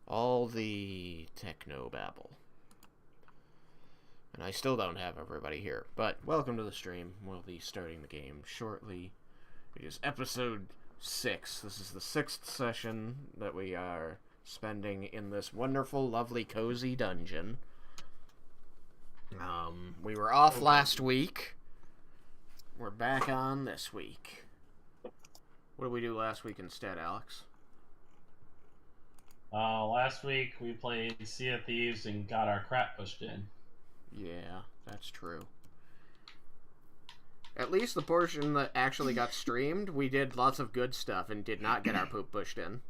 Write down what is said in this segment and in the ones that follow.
All the techno babble. And I still don't have everybody here, but welcome to the stream. We'll be starting the game shortly. It is episode 6. This is the 6th session that we are spending in this wonderful, lovely, cozy dungeon. We were off last week. We're back on this week. What did we do last week instead, Alex? Last week we played Sea of Thieves and got our crap pushed in. Yeah, that's true. At least the portion that actually got streamed, we did lots of good stuff and did not get our poop pushed in.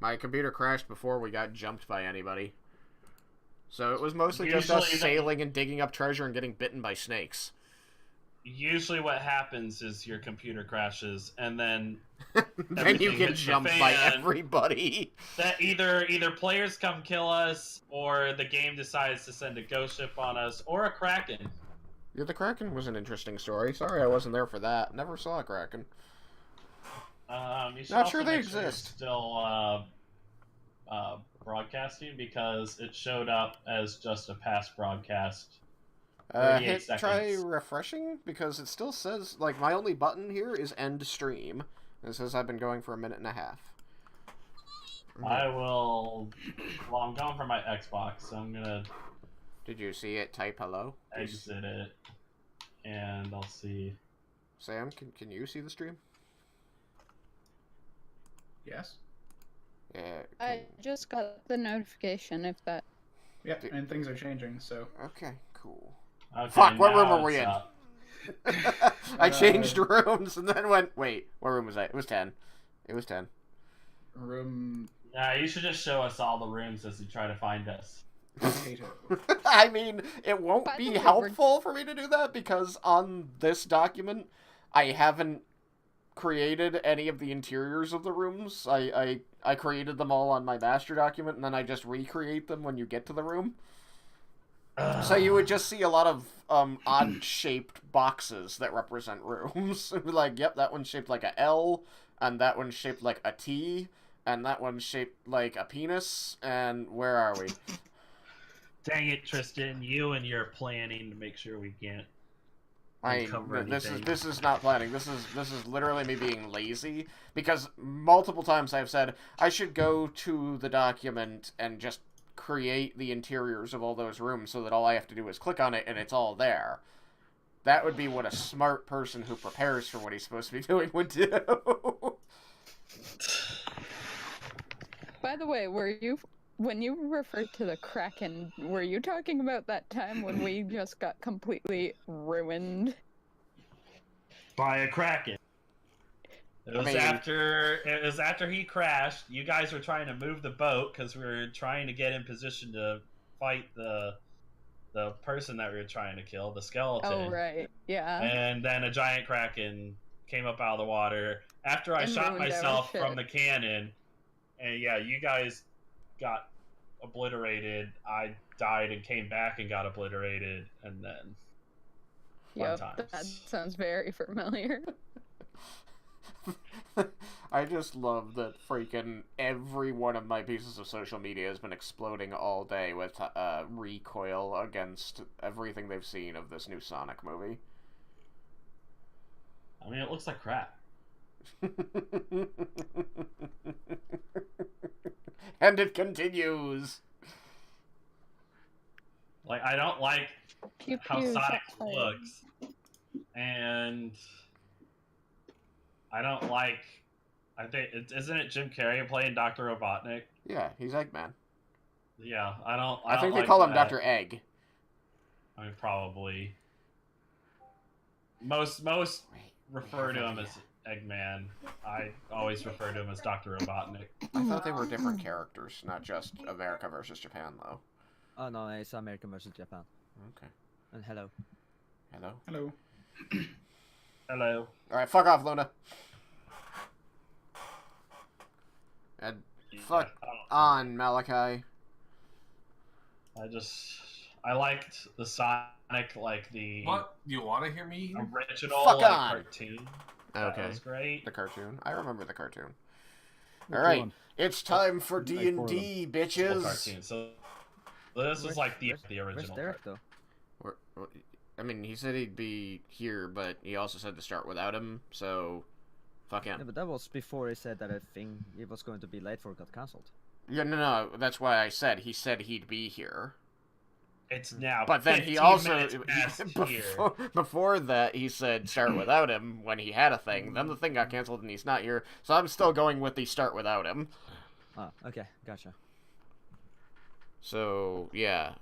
My computer crashed before we got jumped by anybody. So it was mostly just us sailing and digging up treasure and getting bitten by snakes. Usually what happens is your computer crashes and then then you get jumped by everybody. That either players come kill us, or the game decides to send a ghost ship on us, or a Kraken. Yeah, the Kraken was an interesting story. Sorry I wasn't there for that. Never saw a Kraken. Not sure they exist. Still broadcasting, because it showed up as just a past broadcast. Try refreshing, because it still says, like, my only button here is end stream. It says I've been going for a minute and a half. I will... Well, I'm going for my Xbox, so I'm gonna... Did you see it type hello? Exit it, and I'll see... Sam, can you see the stream? Yes. Yeah. I just got the notification, if that... Yep, and things are changing, so... Okay, cool. Okay, fuck, what room are we in? Up. I changed rooms and then went, wait, what room was that? It was 10. It was 10. Room... Nah, you should just show us all the rooms as you try to find us. I mean, it won't be helpful for me to do that, because on this document, I haven't created any of the interiors of the rooms. I created them all on my master document, and then I just recreate them when you get to the room. So you would just see a lot of odd-shaped boxes that represent rooms. Like, yep, that one's shaped like a L, and that one's shaped like a T, and that one's shaped like a penis, and where are we? Dang it, Tristan, you and your planning to make sure we can't uncover anything. This is not planning. This is literally me being lazy, because multiple times I've said I should go to the document and just create the interiors of all those rooms so that all I have to do is click on it and it's all there. That would be what a smart person who prepares for what he's supposed to be doing would do. By the way, when you referred to the Kraken, were you talking about that time when we just got completely by a Kraken? It was after he crashed. You guys were trying to move the boat because we were trying to get in position to fight the person that we were trying to kill, the skeleton. Oh, right. Yeah. And then a giant Kraken came up out of the water after I shot myself from the cannon. And yeah, you guys got obliterated. I died and came back and got obliterated, and then yep, that sounds very familiar. I just love that freaking every one of my pieces of social media has been exploding all day with recoil against everything they've seen of this new Sonic movie. I mean, it looks like crap. And it continues. Like, I don't like how Sonic looks, and I don't like. I think isn't it Jim Carrey playing Dr. Robotnik? Yeah, he's Eggman. Yeah, I I think like they call him that. Dr. Egg. I mean, probably. Most refer to him as Eggman. I always refer to him as Dr. Robotnik. I thought they were different characters, not just America versus Japan, though. Oh no, it's America versus Japan. Okay. And hello. Hello? Hello. Hello. Alright, fuck off, Luna. And fuck on, Malachi. I liked the Sonic, like the... What? You want to hear me? Original Fuck like, on. cartoon. Okay. That was great. The cartoon. I remember the cartoon. All right, it's time for D&D, Full bitches. cartoon. So this is like the Where's original. Derek, though? I mean, he said he'd be here, but he also said to start without him, so fuck him. Yeah, but that was before he said that a thing he was going to be late for got cancelled. Yeah, no, that's why I said he said he'd be here. It's now. But then he 15 also minutes past here. before that he said start without him when he had a thing. Then the thing got canceled and he's not here, so I'm still going with the start without him. Ah, okay, gotcha. So yeah,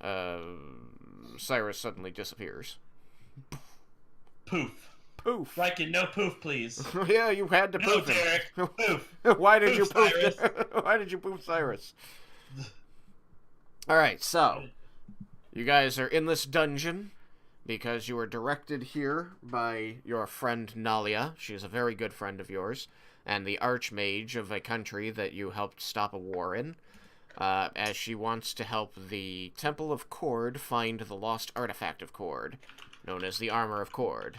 Cyrus suddenly disappears. Poof. Poof. Raiken, no poof, please. Yeah, you had to No, poof him. Derek. Poof. Why did you Poof, poof? Cyrus. Why did you poof Cyrus? All right, so you guys are in this dungeon because you were directed here by your friend Nalia. She's a very good friend of yours, and the archmage of a country that you helped stop a war in. As she wants to help the Temple of Cord find the lost artifact of Cord, known as the Armor of Cord.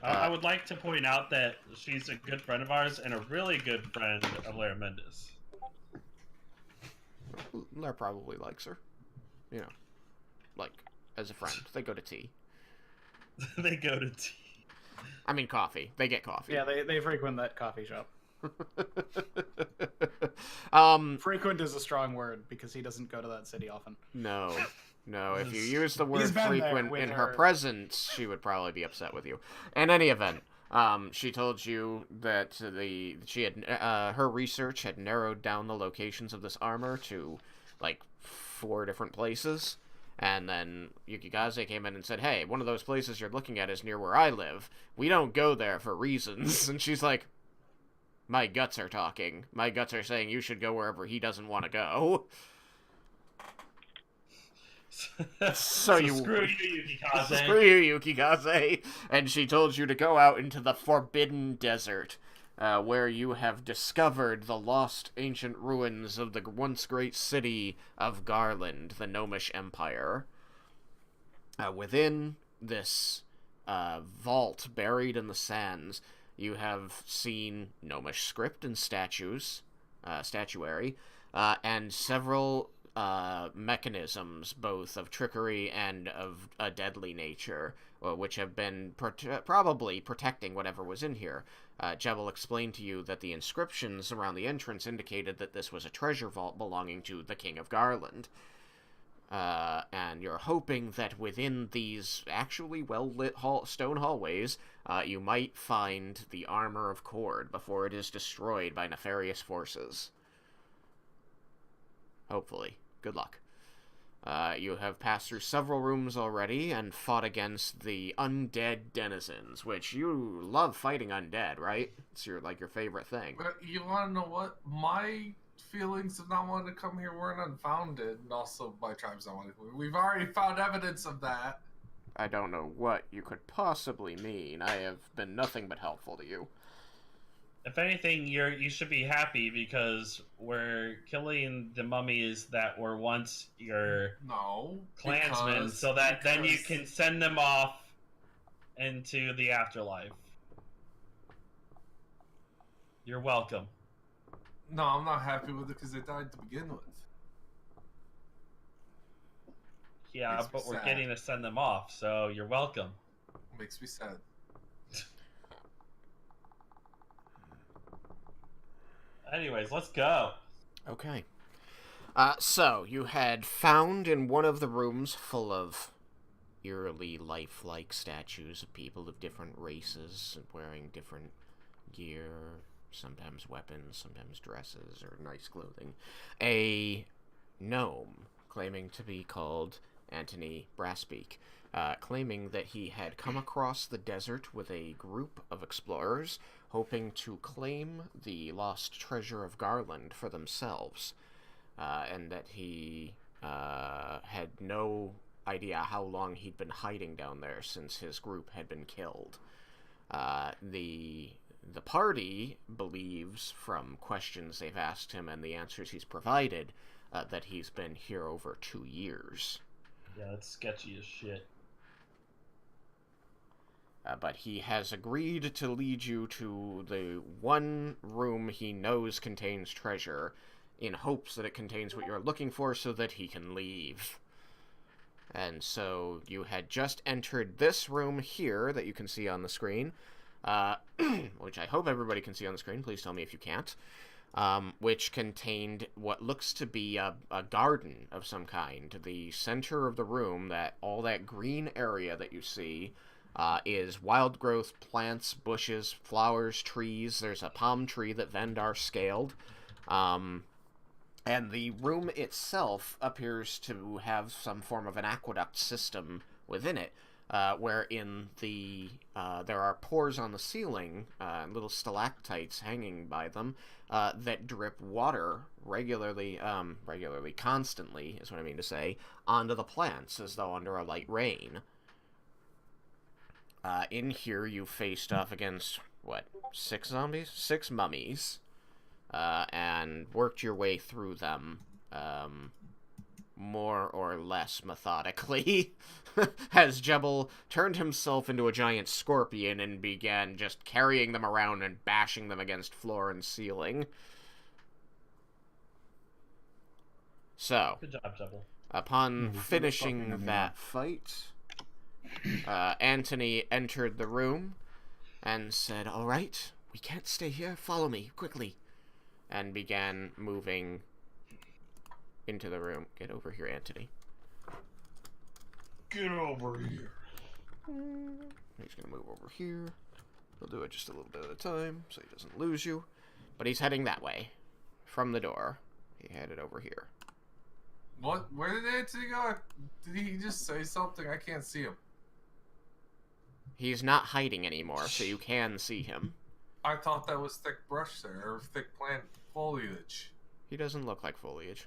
I would like to point out that she's a good friend of ours and a really good friend of Lara Mendes. Lair probably likes her. You know, like, as a friend. They go to tea. They go to tea. I mean coffee. They get coffee. Yeah, they frequent that coffee shop. Frequent is a strong word because he doesn't go to that city often. No, if you use the word He's been there frequent with in her her. presence, she would probably be upset with you. In any event, she told you that her research had narrowed down the locations of this armor to like 4 different places. And then Yukikaze came in and said, hey, one of those places you're looking at is near where I live. We don't go there for reasons. And she's like, my guts are talking. My guts are saying you should go wherever he doesn't want to go. So you screw you, Yukikaze. Screw you, Yukikaze. And she told you to go out into the Forbidden Desert, where you have discovered the lost ancient ruins of the once great city of Garland, the Gnomish Empire. Within this vault buried in the sands, you have seen Gnomish script and statuary, and several mechanisms, both of trickery and of a deadly nature, which have been probably protecting whatever was in here. Jebel explained to you that the inscriptions around the entrance indicated that this was a treasure vault belonging to the King of Garland. And you're hoping that within these actually well-lit stone hallways, you might find the Armor of Cord before it is destroyed by nefarious forces. Hopefully. Good luck. You have passed through several rooms already and fought against the undead denizens, which you love fighting undead, right? It's your favorite thing. But you want to know what? My feelings of not wanting to come here weren't unfounded, and also my tribe's not wanting to come here. We've already found evidence of that. I don't know what you could possibly mean. I have been nothing but helpful to you. If anything, you should be happy because we're killing the mummies that were once your clansmen, so that then you can send them off into the afterlife. You're welcome. No, I'm not happy with it because they died to begin with. Yeah, Makes me but we're sad. getting to send them off, so you're welcome. Makes me sad. Anyways, let's go. Okay. So, you had found in one of the rooms full of eerily lifelike statues of people of different races and wearing different gear, sometimes weapons, sometimes dresses or nice clothing, a gnome claiming to be called Antoni Brassbeak, claiming that he had come across the desert with a group of explorers hoping to claim the lost treasure of Garland for themselves, and that he had no idea how long he'd been hiding down there since his group had been killed. The party believes, from questions they've asked him and the answers he's provided, that he's been here over 2 years. Yeah, that's sketchy as shit. But he has agreed to lead you to the one room he knows contains treasure, in hopes that it contains what you're looking for so that he can leave. And so you had just entered this room here that you can see on the screen, which I hope everybody can see on the screen. Please tell me if you can't. Which contained what looks to be a garden of some kind. The center of the room, all that green area that you see, is wild growth plants, bushes, flowers, trees. There's a palm tree that Vendar scaled. And the room itself appears to have some form of an aqueduct system within it, wherein there are pores on the ceiling, little stalactites hanging by them, that drip water regularly, constantly, is what I mean to say, onto the plants, as though under a light rain. In here, you faced off against, 6 zombies? 6 mummies, and worked your way through them, more or less methodically, as Jebel turned himself into a giant scorpion and began just carrying them around and bashing them against floor and ceiling. So, Good job, Jebel. Upon finishing that fight, Antoni entered the room and said, "All right, we can't stay here. Follow me, quickly." And began moving into the room. Get over here, Antoni. Get over here. He's going to move over here. He'll do it just a little bit at a time so he doesn't lose you. But he's heading that way. From the door. He headed over here. What? Where did Antoni go? Did he just say something? I can't see him. He's not hiding anymore, so you can see him. I thought that was thick brush there, or thick plant foliage. He doesn't look like foliage.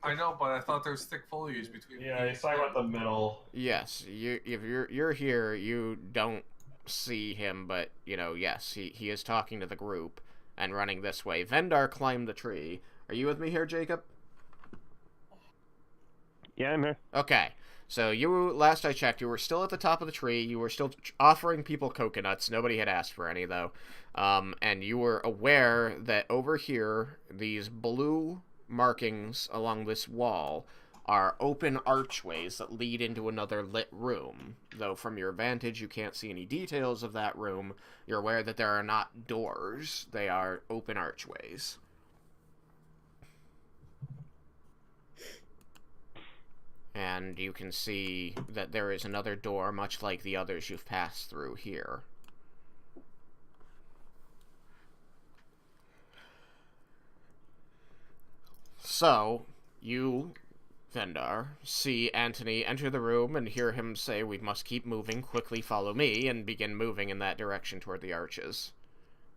I know, but I thought there was thick foliage between. Yeah, he's talking about the middle. Yes, if you're here, you don't see him, but, yes, he is talking to the group and running this way. Vendar climbed the tree. Are you with me here, Jacob? Yeah, I'm here. Okay. So last I checked, you were still at the top of the tree. You were still offering people coconuts. Nobody had asked for any, though. And you were aware that over here, these blue markings along this wall are open archways that lead into another lit room. Though from your vantage, you can't see any details of that room. You're aware that there are not doors. They are open archways. And you can see that there is another door, much like the others you've passed through here. So, you, Vendar, see Antoni enter the room and hear him say, "We must keep moving, quickly follow me," and begin moving in that direction toward the arches.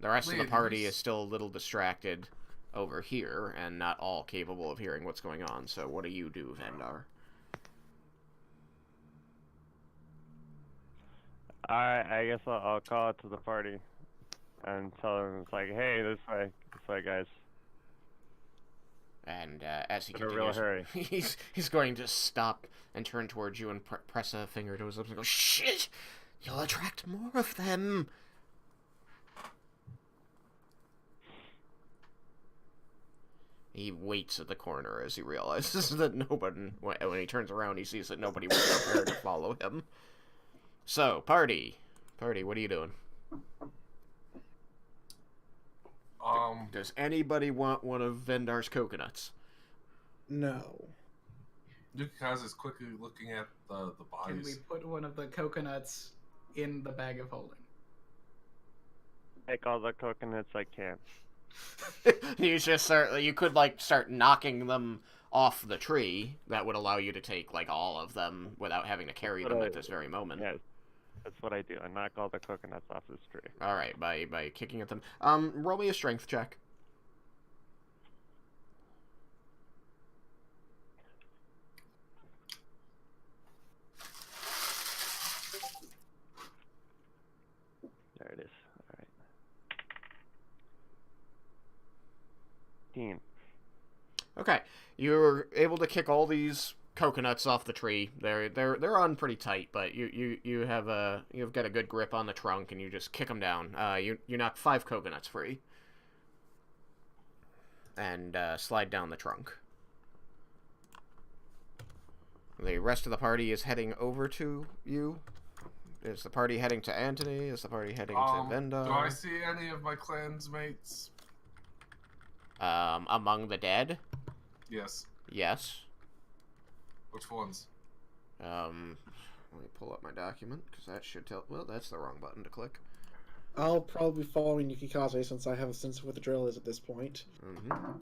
The rest of the party is still a little distracted over here, and not all capable of hearing what's going on. So what do you do, Vendar? I guess I'll call it to the party and tell them it's like, hey, this way, guys. And as he In a real continues, hurry. he's going to stop and turn towards you and press a finger to his lips and go, "Shit! You'll attract more of them!" He waits at the corner as he realizes that nobody, when he turns around, he sees that nobody was prepared to follow him. So, party, what are you doing? Does anybody want one of Vendar's coconuts? No. Yukikaze is quickly looking at the Can we bodies. put one of the coconuts in the bag of holding? Take all the coconuts I can. You could start knocking them off the tree. That would allow you to take all of them without having to carry them at this very moment. Yeah, that's what I do. I knock all the coconuts off this tree. All right, by kicking at them. Roll me a strength check. There it is. All right. 15. Okay, you're able to kick all these coconuts off the tree. They're on pretty tight, but you've got a good grip on the trunk, and you just kick them down. You knock 5 coconuts free, and slide down the trunk. The rest of the party is heading over to you. Is the party heading to Antoni? Is the party heading to Vendar? Do I see any of my clansmates? Among the dead? Yes. Yes. Which ones? Let me pull up my document, because that should tell... Well, that's the wrong button to click. I'll probably be following Yukikaze since I have a sense of what the drill is at this point. Mm-hmm.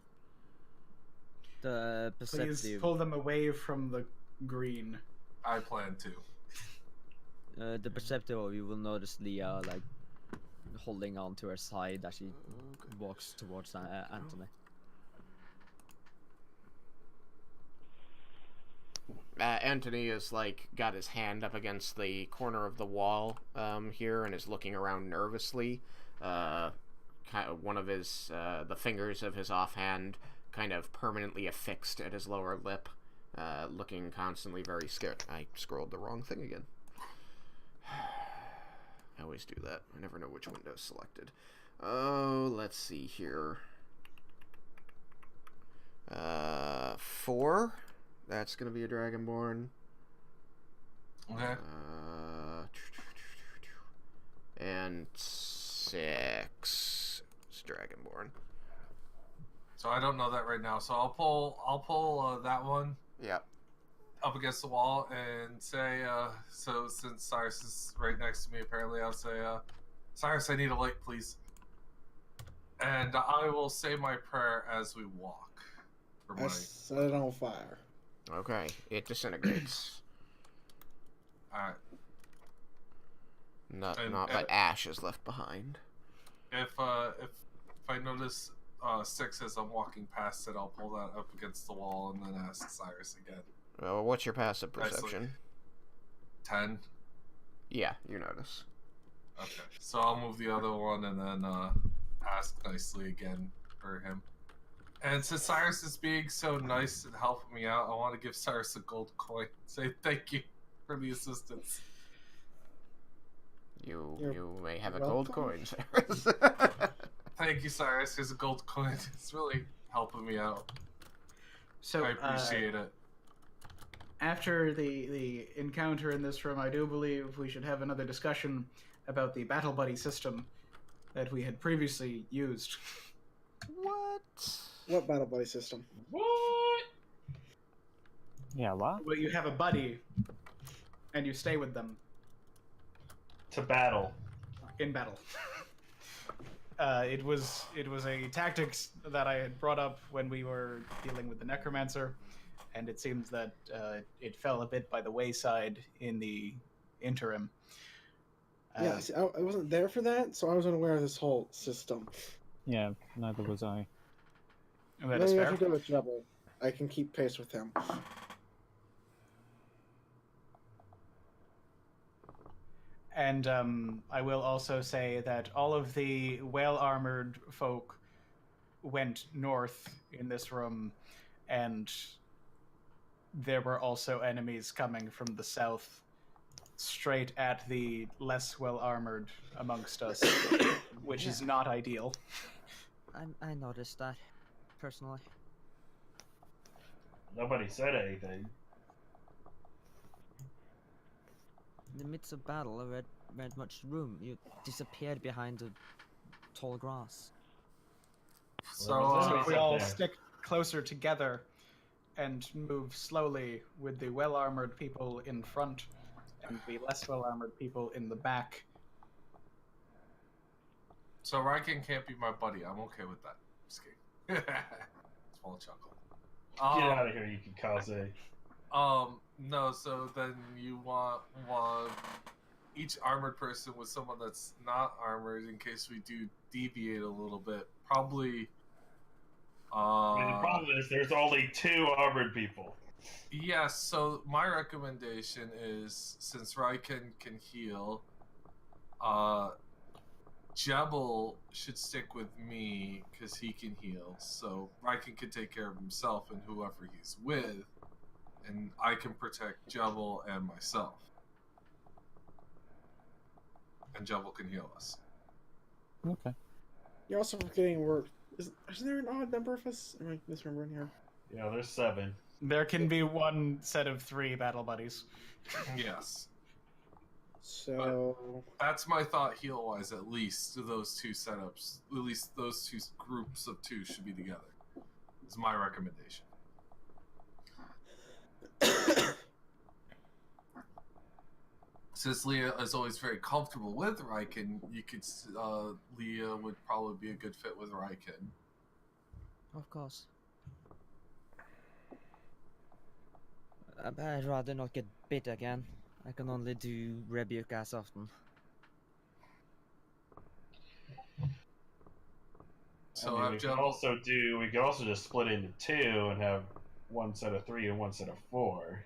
The perceptive. Please pull them away from the green. I plan to. The perceptive of you will notice Leah like holding on to her side as she walks towards Antoni. Antoni is like got his hand up against the corner of the wall here and is looking around nervously. Kind of one of his the fingers of his offhand kind of permanently affixed at his lower lip, looking constantly very scared. I scrolled the wrong thing again. I always do that. I never know which window's selected. Oh, let's see here. 4. That's gonna be a Dragonborn. Okay. And 6 is Dragonborn. So I don't know that right now. So I'll pull that one. Yep. Up against the wall and say, so since Cyrus is right next to me, apparently I'll say, Cyrus, I need a light, please. And I will say my prayer as we walk. I set it on fire. Okay, it disintegrates. Alright. Not but ash is left behind. If I notice 6 as I'm walking past it, I'll pull that up against the wall and then ask Cyrus again. Well, what's your passive perception? 10. Yeah, you notice. Okay, so I'll move the other one and then ask nicely again for him. And since Cyrus is being so nice and helping me out, I want to give Cyrus a gold coin. Say thank you for the assistance. You may have a gold coin, Cyrus. Thank you, Cyrus. Here's a gold coin. It's really helping me out. So I appreciate it. After the encounter in this room, I do believe we should have another discussion about the battle buddy system that we had previously used. What battle buddy system? What? Yeah, what? Well, you have a buddy, and you stay with them To battle. in battle. It was a tactics that I had brought up when we were dealing with the necromancer, and it seems that it fell a bit by the wayside in the interim. Yeah, see, I wasn't there for that, so I was unaware of this whole system. Yeah, neither was I. That is Maybe I fair. should go with Jebel. I can keep pace with him. And I will also say that all of the well-armored folk went north in this room, and there were also enemies coming from the south, straight at the less well-armored amongst us, which is not ideal. I noticed that, personally. Nobody said anything. In the midst of battle, I read much room. You disappeared behind the tall grass. So, So if we all there. stick closer together and move slowly with the well-armored people in front and the less well-armored people in the back. so Raiken can't be my buddy. I'm okay with that. Just kidding. Small chuckle. Get out of here, Yukikaze. No, so then you want each armored person with someone that's not armored in case we do deviate a little bit. Probably. I mean, the problem is there's only 2 armored people. Yes, so my recommendation is, since Raiken can heal, Jebel should stick with me because he can heal. So Raiken can take care of himself and whoever he's with. and I can protect Jubble and myself. And Jubble can heal us. Okay. You're also forgetting isn't there an odd number of us? Am I misremembering here? Yeah, there's 7. There can be one set of 3 battle buddies. Yes. So That's my thought heal-wise, at least, those 2 setups. At least those 2 groups of 2 should be together. Is my recommendation. Since Leah is always very comfortable with Raiken, you could Leah would probably be a good fit with Raiken. Of course. I'd rather not get bit again. I can only do rebuke as often. So I mean, we could also just split into 2 and have one set of 3 and one set of 4.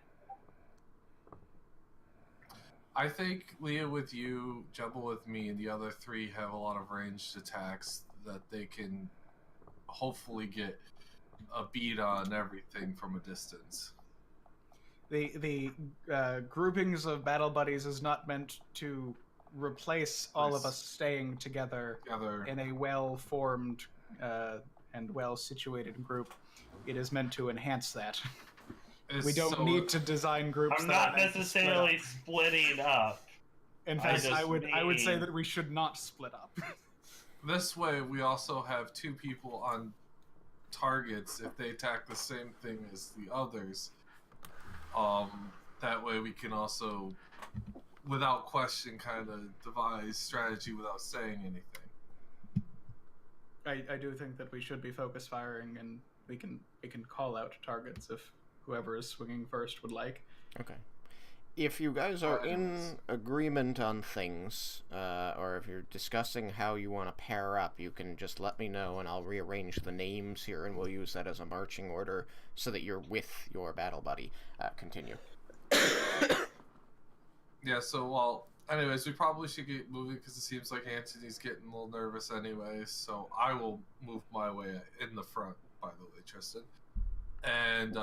I think Leah with you, Jubble with me, and the other 3 have a lot of ranged attacks that they can hopefully get a beat on everything from a distance. The groupings of battle buddies is not meant to replace all of us staying together in a well-formed and well-situated group. It is meant to enhance that. We don't need to design groups. I'm not necessarily splitting up. In fact, I would say that we should not split up. This way, we also have 2 people on targets if they attack the same thing as the others. That way we can also, without question, kind of devise strategy without saying anything. I do think that we should be focus firing, and we can call out targets if whoever is swinging first would like. Okay. If you guys are in agreement on things, or if you're discussing how you want to pair up, you can just let me know and I'll rearrange the names here and we'll use that as a marching order so that you're with your battle buddy. Continue. Yeah, so, well, anyways, we probably should get moving because it seems like Antony's getting a little nervous anyways, so I will move my way in the front, by the way, Tristan. And,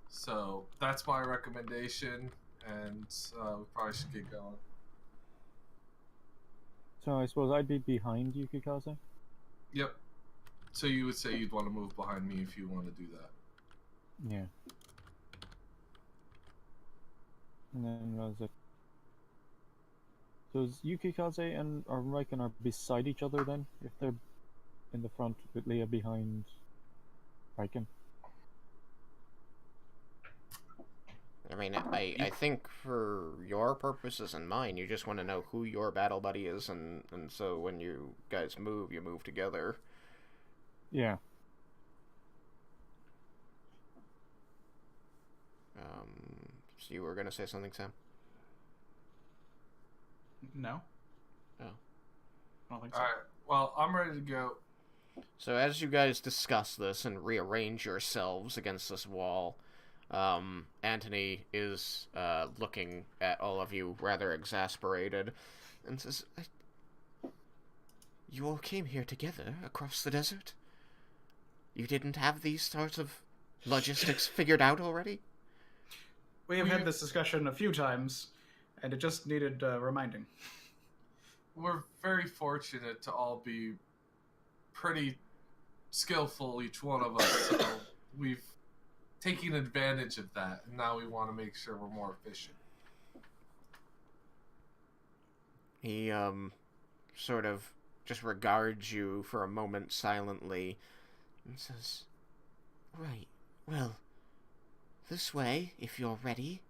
so that's my recommendation. And we probably should get going. So I suppose I'd be behind Yukikaze? Yep. So you would say you'd want to move behind me if you want to do that. Yeah. And then was it? So is Yukikaze and Raiken are beside each other then? If they're in the front with Leah behind Raiken? I mean, I think for your purposes and mine, you just want to know who your battle buddy is, and so when you guys move, you move together. Yeah. So you were going to say something, Sam? No. Oh. I don't think so. Alright, well, I'm ready to go. So as you guys discuss this and rearrange yourselves against this wall, Antony is looking at all of you rather exasperated and says, You all came here together across the desert? You didn't have these sorts of logistics figured out already? We have had this discussion a few times, and it just needed reminding. We're very fortunate to all be pretty skillful, each one of us, so we've taken advantage of that, and now we want to make sure we're more efficient. He, sort of just regards you for a moment silently and says, Right, well, this way, if you're ready.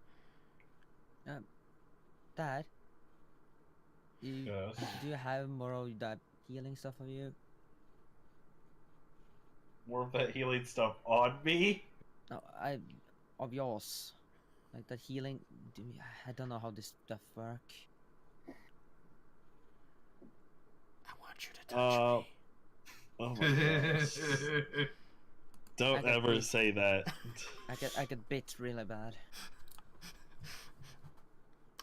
Dad? Yes. Do you have more of that healing stuff of you? More of that healing stuff on me? No, of yours. Like that healing. I don't know how this stuff work. I want you to touch me. Oh my gosh. Don't ever say that. I get bit really bad.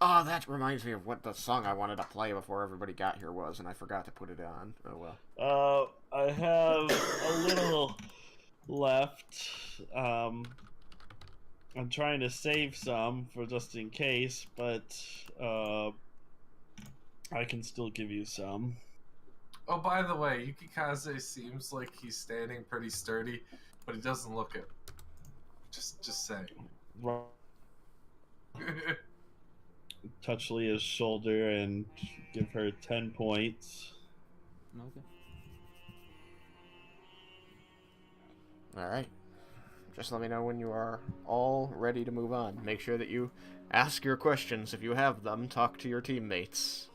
Oh, that reminds me of what the song I wanted to play before everybody got here was, and I forgot to put it on. Oh well. I have a little left. I'm I'm trying to save some for just in case, but I can still give you some. Oh, by the way, Yukikaze seems like he's standing pretty sturdy, but he doesn't look it. Just saying. Touch Leah's shoulder and give her 10 points. Okay. Alright. Just let me know when you are all ready to move on. Make sure that you ask your questions if you have them. Talk to your teammates.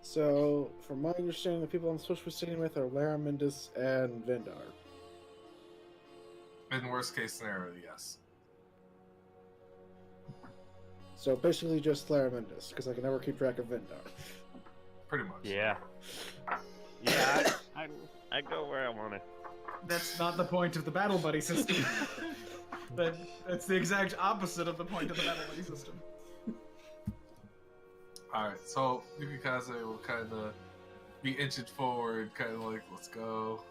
So, from my understanding, the people I'm supposed to be sitting with are Laramindus and Vendar. In worst case scenario, yes. So basically just Laramindus, because I can never keep track of Vendar. Pretty much. Yeah. Yeah, I go where I want to. That's not the point of the battle buddy system. That's the exact opposite of the point of the battle buddy system. Alright, so Yukikaze will kind of be inching forward, kind of like, let's go.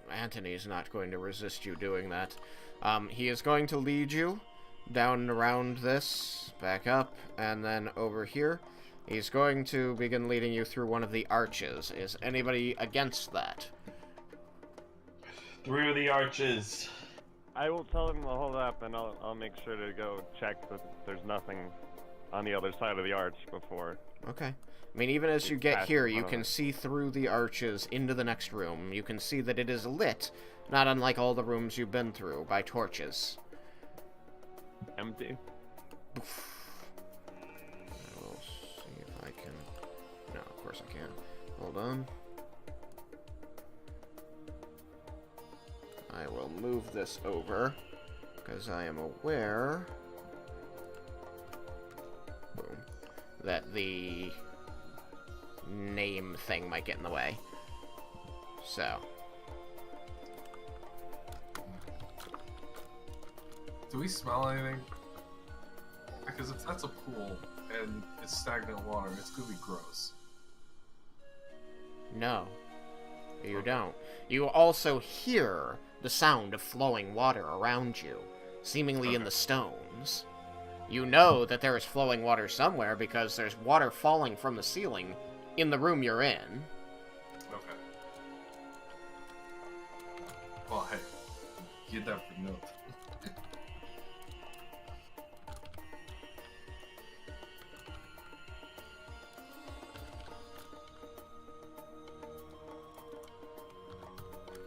Antony's not going to resist you doing that. He is going to lead you down and around this, back up, and then over here. He's going to begin leading you through one of the arches. Is anybody against that? Through the arches. I will tell him to hold up, and I'll make sure to go check that there's nothing on the other side of the arch before. Okay. I mean, even as you get here, you can see through the arches into the next room. You can see that it is lit, not unlike all the rooms you've been through, by torches. Empty. I will see if I can... No, of course I can't. Hold on. I will move this over, because I am aware... Boom. That the name thing might get in the way. So. Do we smell anything? Because if that's a pool and it's stagnant water, it's gonna be gross. No. You don't. You also hear the sound of flowing water around you, seemingly in the stones. You know that there is flowing water somewhere because there's water falling from the ceiling in the room you're in. Okay. Well, hey, get that for note.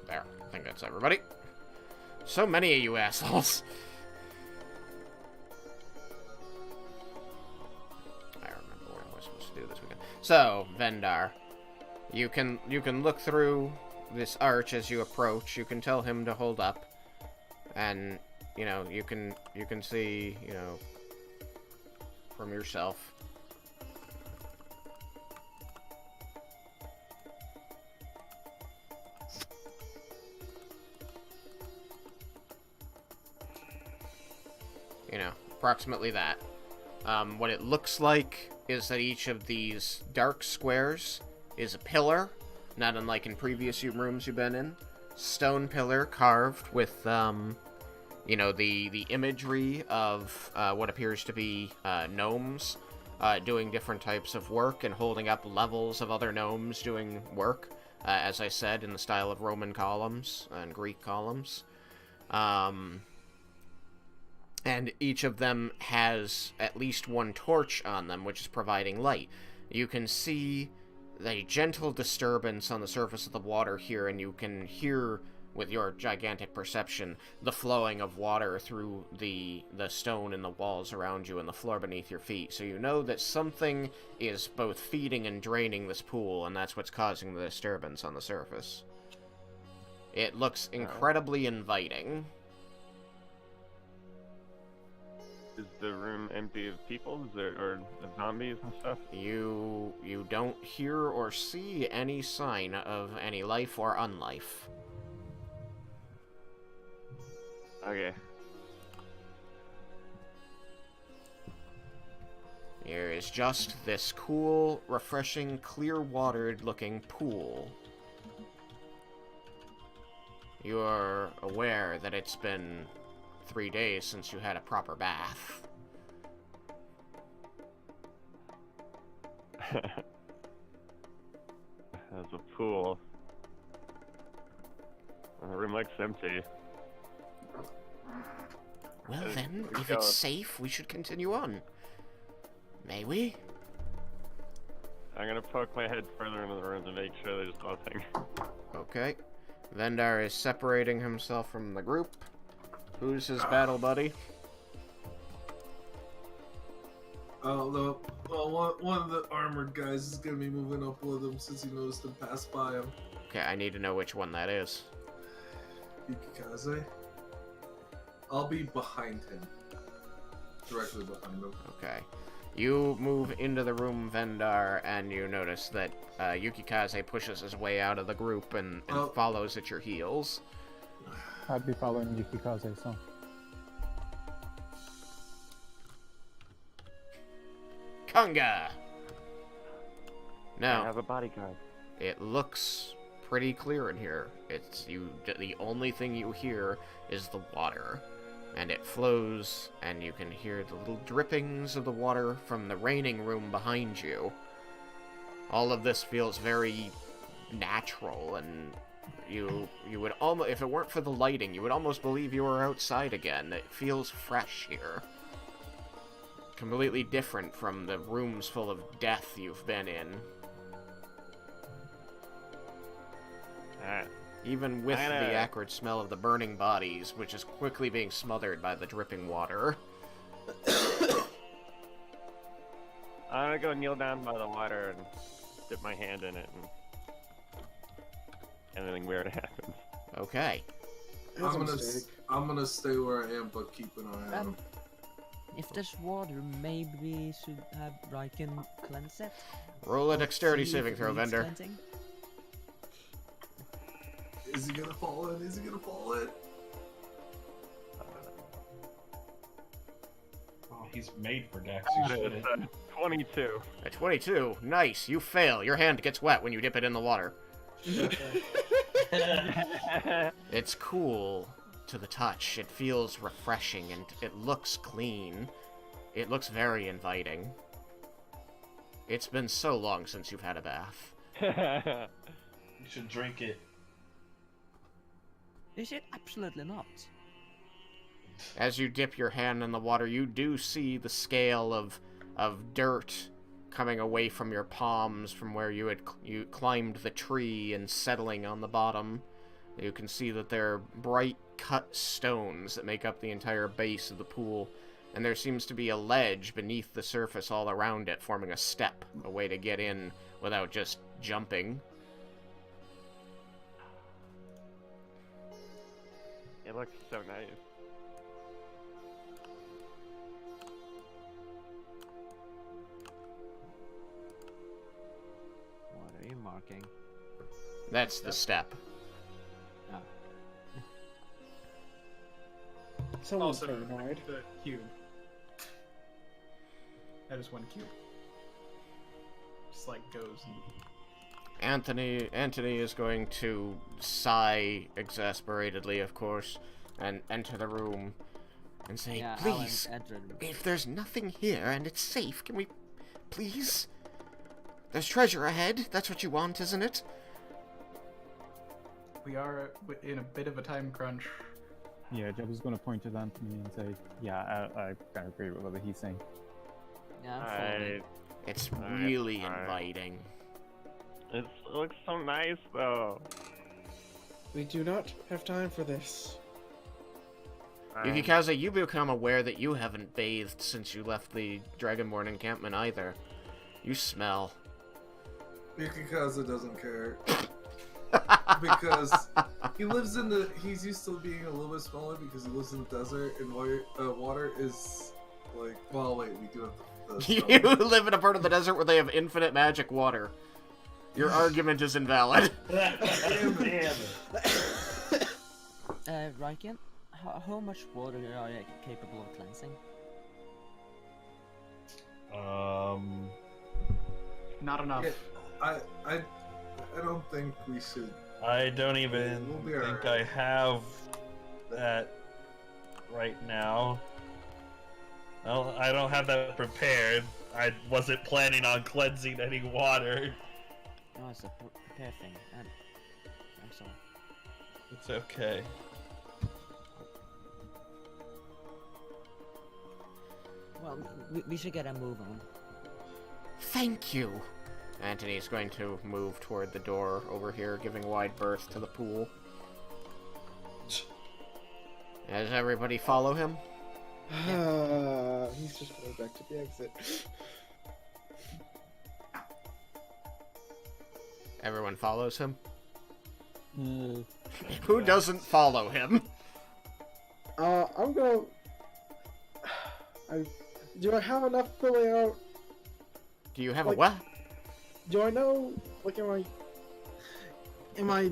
There. I think that's everybody. So many of you assholes. So, Vendar, you can look through this arch as you approach. You can tell him to hold up, and you know you can see, you know, from yourself. You know, approximately that. What it looks like is that each of these dark squares is a pillar, not unlike in previous rooms you've been in. Stone pillar carved with, you know, the imagery of what appears to be gnomes doing different types of work and holding up levels of other gnomes doing work, as I said, in the style of Roman columns and Greek columns. And each of them has at least one torch on them, which is providing light. You can see a gentle disturbance on the surface of the water here, and you can hear, with your gigantic perception, the flowing of water through the stone in the walls around you and the floor beneath your feet. So you know that something is both feeding and draining this pool, and that's what's causing the disturbance on the surface. It looks incredibly inviting. Is the room empty of people or of zombies and stuff? You don't hear or see any sign of any life or unlife. Okay. There is just this cool, refreshing, clear-watered looking pool. You are aware that it's been 3 days since you had a proper bath. There's a pool. The room looks empty. Well then, if it's safe, we should continue on. May we? I'm gonna poke my head further into the room to make sure there's nothing. Okay. Vendar is separating himself from the group. Who's his battle buddy? Oh, one of the armored guys is gonna be moving up with him since he knows to pass by him. Okay, I need to know which one that is. Yukikaze. I'll be behind him. Directly behind him. Okay. You move into the room, Vendar, and you notice that Yukikaze pushes his way out of the group and follows at your heels. I'd be following Yukikaze, so. Kunga! Now, I have a bodyguard. it looks pretty clear in here. It's the only thing you hear is the water. And it flows, and you can hear the little drippings of the water from the raining room behind you. All of this feels very natural, and you would almost, if it weren't for the lighting, you would almost believe you were outside again. It feels fresh here. Completely different from the rooms full of death you've been in. Even with the acrid smell of the burning bodies, which is quickly being smothered by the dripping water. I'm gonna go kneel down by the water and dip my hand in it, and anything weird happens. Okay. I'm gonna stay where I am, but keep an eye on him. If there's water, maybe we should have Raiken cleanse it? Roll a dexterity saving throw, Vendor. Cleansing? Is he gonna fall in? Is he gonna fall in? Oh, he's made for Dex. 22. A 22. Nice. You fail. Your hand gets wet when you dip it in the water. It's cool to the touch. It feels refreshing and it looks clean. It looks very inviting. It's been so long since you've had a bath. You should drink it. Is it? Absolutely not. As you dip your hand in the water, you do see the scale of dirt coming away from your palms from where you climbed the tree and settling on the bottom. You can see that there are bright cut stones that make up the entire base of the pool, and there seems to be a ledge beneath the surface all around it, forming a step, a way to get in without just jumping. It looks so nice. What are you marking? That's the step. Oh. Someone's Also, paranoid. the cube. That is one cube. Just like goes. Antony is going to sigh exasperatedly, of course, and enter the room and say, Yeah, please, Alan entered. if there's nothing here and it's safe, can we, please? There's treasure ahead. That's what you want, isn't it? We are in a bit of a time crunch. Yeah, Jeb is going to point to Anthony and say, yeah, I kind of agree with what he's saying. Yeah, I'm following. It's really inviting. It looks so nice, though. We do not have time for this. Yukikaze, you become aware that you haven't bathed since you left the Dragonborn encampment either. You smell. Yukikaze doesn't care. Because he's used to being a little bit smaller because he lives in the desert and water is like, well, wait, we do have the You live in a part of the desert where they have infinite magic water. Your argument is invalid. Raiken, how much water are you capable of cleansing? Not enough. Yeah, I don't think we should I don't even We'll be think alright. I have that right now. Well, I don't have that prepared. I wasn't planning on cleansing any water. No, it's a prepare thing. I'm sorry. It's okay. Well, we should get a move on. Thank you. Antony is going to move toward the door over here, giving wide berth to the pool. Does everybody follow him? He's just going back to the exit. Everyone follows him? Uh, Who doesn't follow him? I'm gonna... Do I have enough to lay out? Do you have a Like- what? Do I know, like, am I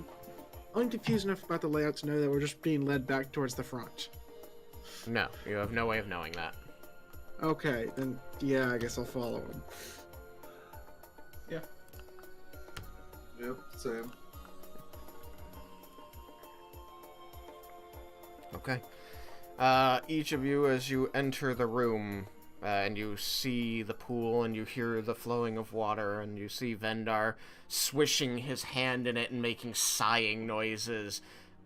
unconfused enough about the layout to know that we're just being led back towards the front? No, you have no way of knowing that. Okay, then, yeah, I guess I'll follow him. Yep, same. Okay. Each of you, as you enter the room, and you see the pool, and you hear the flowing of water, and you see Vendar swishing his hand in it and making sighing noises,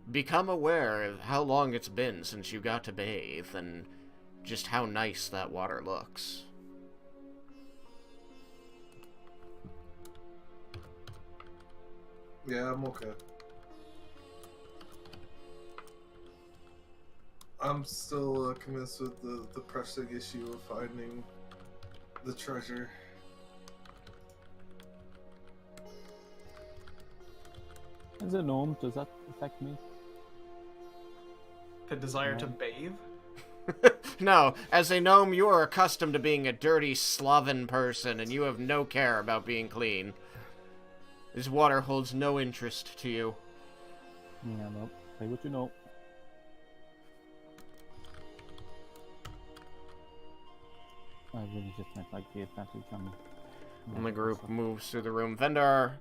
become aware of how long it's been since you got to bathe, and just how nice that water looks. Yeah, I'm okay. I'm still convinced with the pressing issue of finding the treasure. as a gnome, does that affect me? The desire to bathe? No, as a gnome, you are accustomed to being a dirty, sloven person, and you have no care about being clean. This water holds no interest to you. Yeah, well, say what you know. I really just meant like the advantage on. And the group moves through the room. Vendar,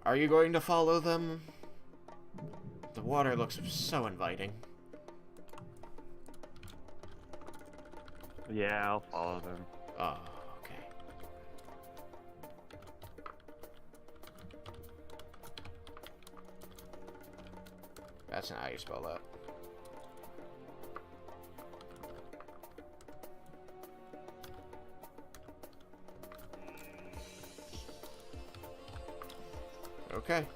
are you going to follow them? The water looks so inviting. Yeah, I'll follow them. Oh, okay. That's not how you spell that. Okay.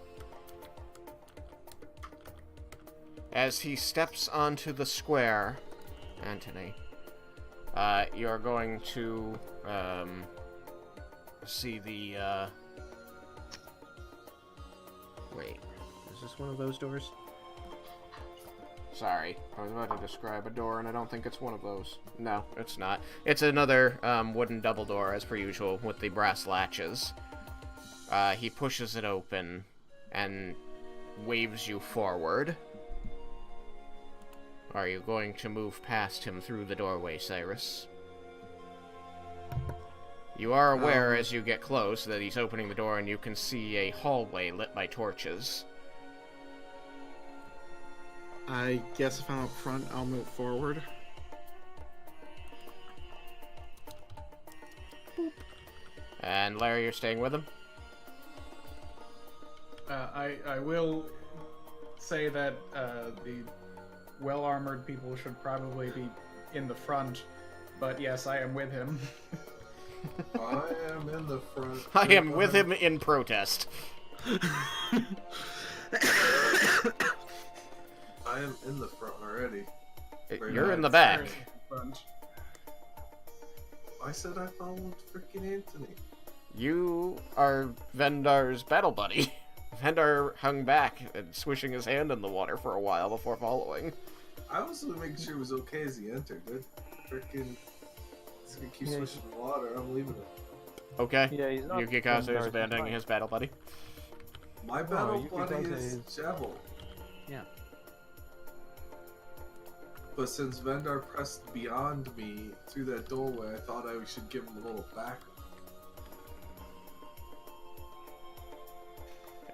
As he steps onto the square, Antony, you're going to see the wait, is this one of those doors? Sorry, I was about to describe a door and I don't think it's one of those. No, it's not. It's another wooden double door as per usual with the brass latches. He pushes it open and waves you forward. Are you going to move past him through the doorway, Cyrus? You are aware as you get close that he's opening the door and you can see a hallway lit by torches. I guess if I'm up front, I'll move forward. And Larry, you're staying with him? I will say that the well-armored people should probably be in the front, but yes, I am with him. I am in the front. I am with him in protest. I am in the front already. You're in the back. Front. I said I followed freaking Antony. You are Vendar's battle buddy. Vendar hung back and swishing his hand in the water for a while before following. I was making sure it was okay as he entered, dude. Freaking. He's gonna keep swishing the water. I'm leaving it. Okay. Yeah, he's not Yukikaze is Vendar's abandoning fine. his battle buddy. My battle Yukikaze buddy is is- Javel. Yeah. But since Vendar pressed beyond me through that doorway, I thought I should give him a little back.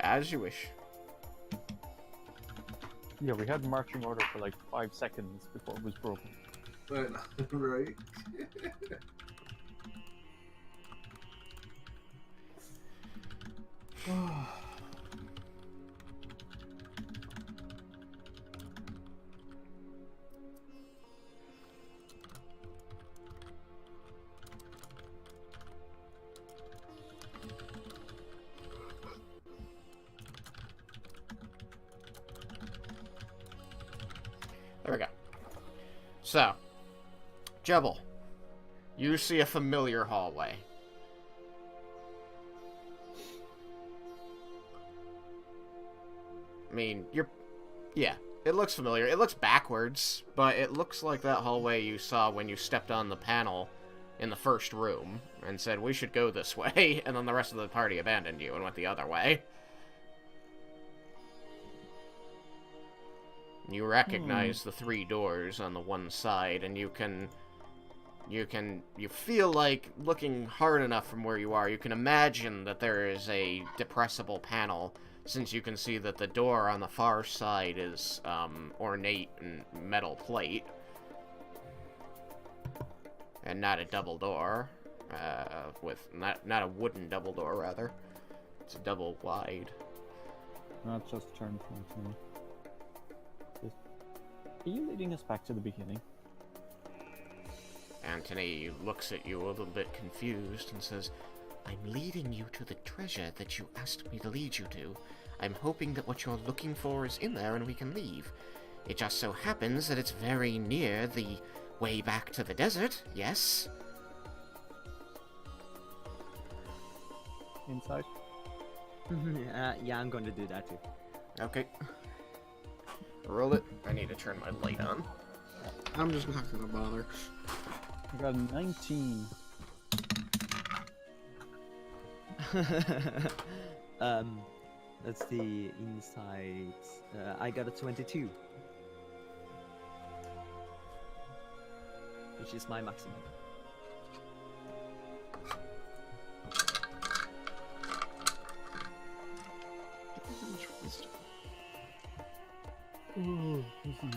As you wish. Yeah, we had marching order for like 5 seconds before it was broken. Right. There we go. So, Jebel, you see a familiar hallway. I mean, yeah, it looks familiar. It looks backwards, but it looks like that hallway you saw when you stepped on the panel in the first room and said, we should go this way, and then the rest of the party abandoned you and went the other way. You recognize the 3 doors on the one side, and you feel like, looking hard enough from where you are, you can imagine that there is a depressible panel, since you can see that the door on the far side is ornate and metal plate. And not a double door, not a wooden double door, rather. It's a double wide. Not just turn from me. Are you leading us back to the beginning? Antoni looks at you a little bit confused and says, I'm leading you to the treasure that you asked me to lead you to. I'm hoping that what you're looking for is in there and we can leave. It just so happens that it's very near the way back to the desert, yes? Inside? Yeah, I'm going to do that too. Okay. Roll it. I need to turn my light on. I'm just not gonna bother. I got a 19. That's the inside. I got a 22. Which is my maximum. Ooh, this is nice.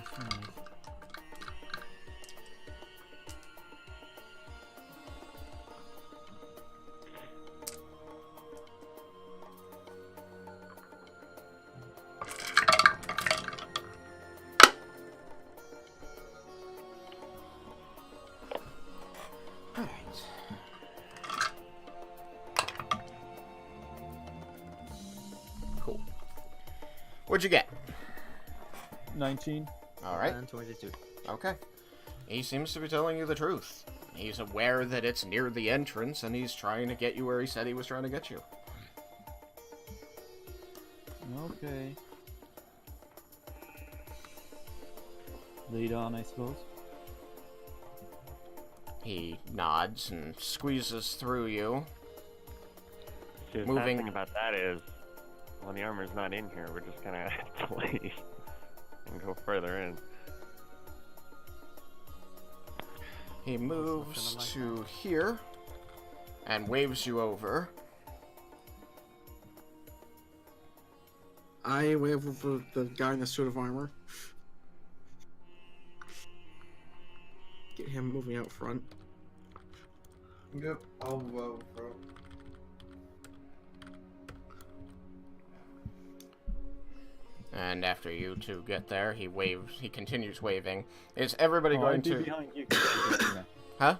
Cool. What'd you get? 19. Alright. And 22. Okay. He seems to be telling you the truth. He's aware that it's near the entrance, and he's trying to get you where he said he was trying to get you. Okay. Lead on, I suppose. He nods and squeezes through you. See, the sad thing about that is, when the armor's not in here, we're just gonna have to leave and go further in. He moves to here and waves you over. I wave over the guy in the suit of armor. Get him moving out front. Yep, I'll move out front. And after you two get there, he continues waving. Is everybody going to... behind Yukikaze. Huh?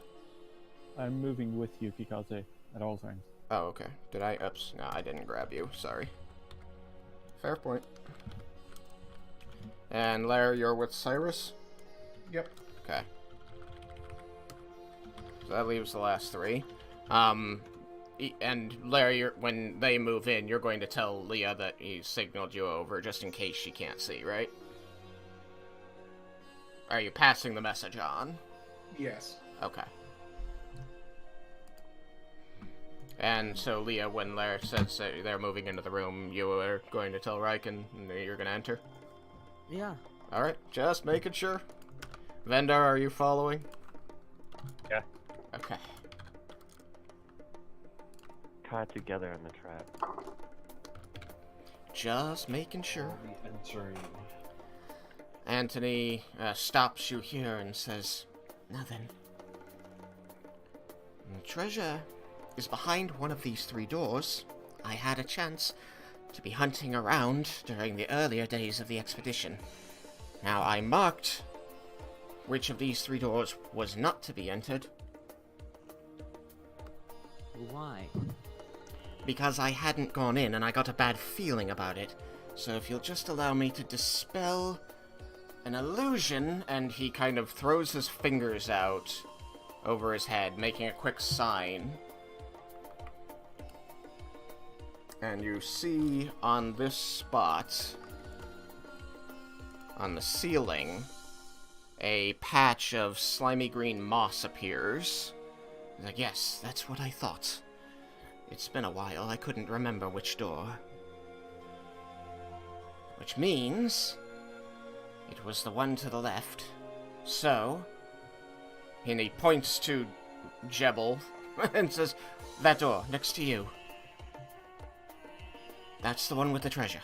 I'm moving with Yukikaze at all times. Oh, okay. Did I... Oops. No, I didn't grab you. Sorry. Fair point. And Larry, you're with Cyrus? Yep. Okay. So that leaves the last 3. And Larry, when they move in, you're going to tell Leah that he signaled you over, just in case she can't see, right? Are you passing the message on? Yes. Okay. And so, Leah, when Larry says that they're moving into the room, you are going to tell Raiken that you're going to enter? Yeah. Alright, just making sure. Vendar, are you following? Yeah. Okay. Caught together in the trap. Just making sure. Entering. Antoni stops you here and says, "Now then, the treasure is behind one of these 3 doors. I had a chance to be hunting around during the earlier days of the expedition. Now, I marked which of these 3 doors was not to be entered. Why? Because I hadn't gone in and I got a bad feeling about it. So if you'll just allow me to dispel an illusion," and he kind of throws his fingers out over his head, making a quick sign. And you see on this spot, on the ceiling, a patch of slimy green moss appears. He's like, "Yes, that's what I thought. It's been a while, I couldn't remember which door. Which means it was the one to the left. So," and he points to Jebel and says, "That door, next to you. That's the one with the treasure."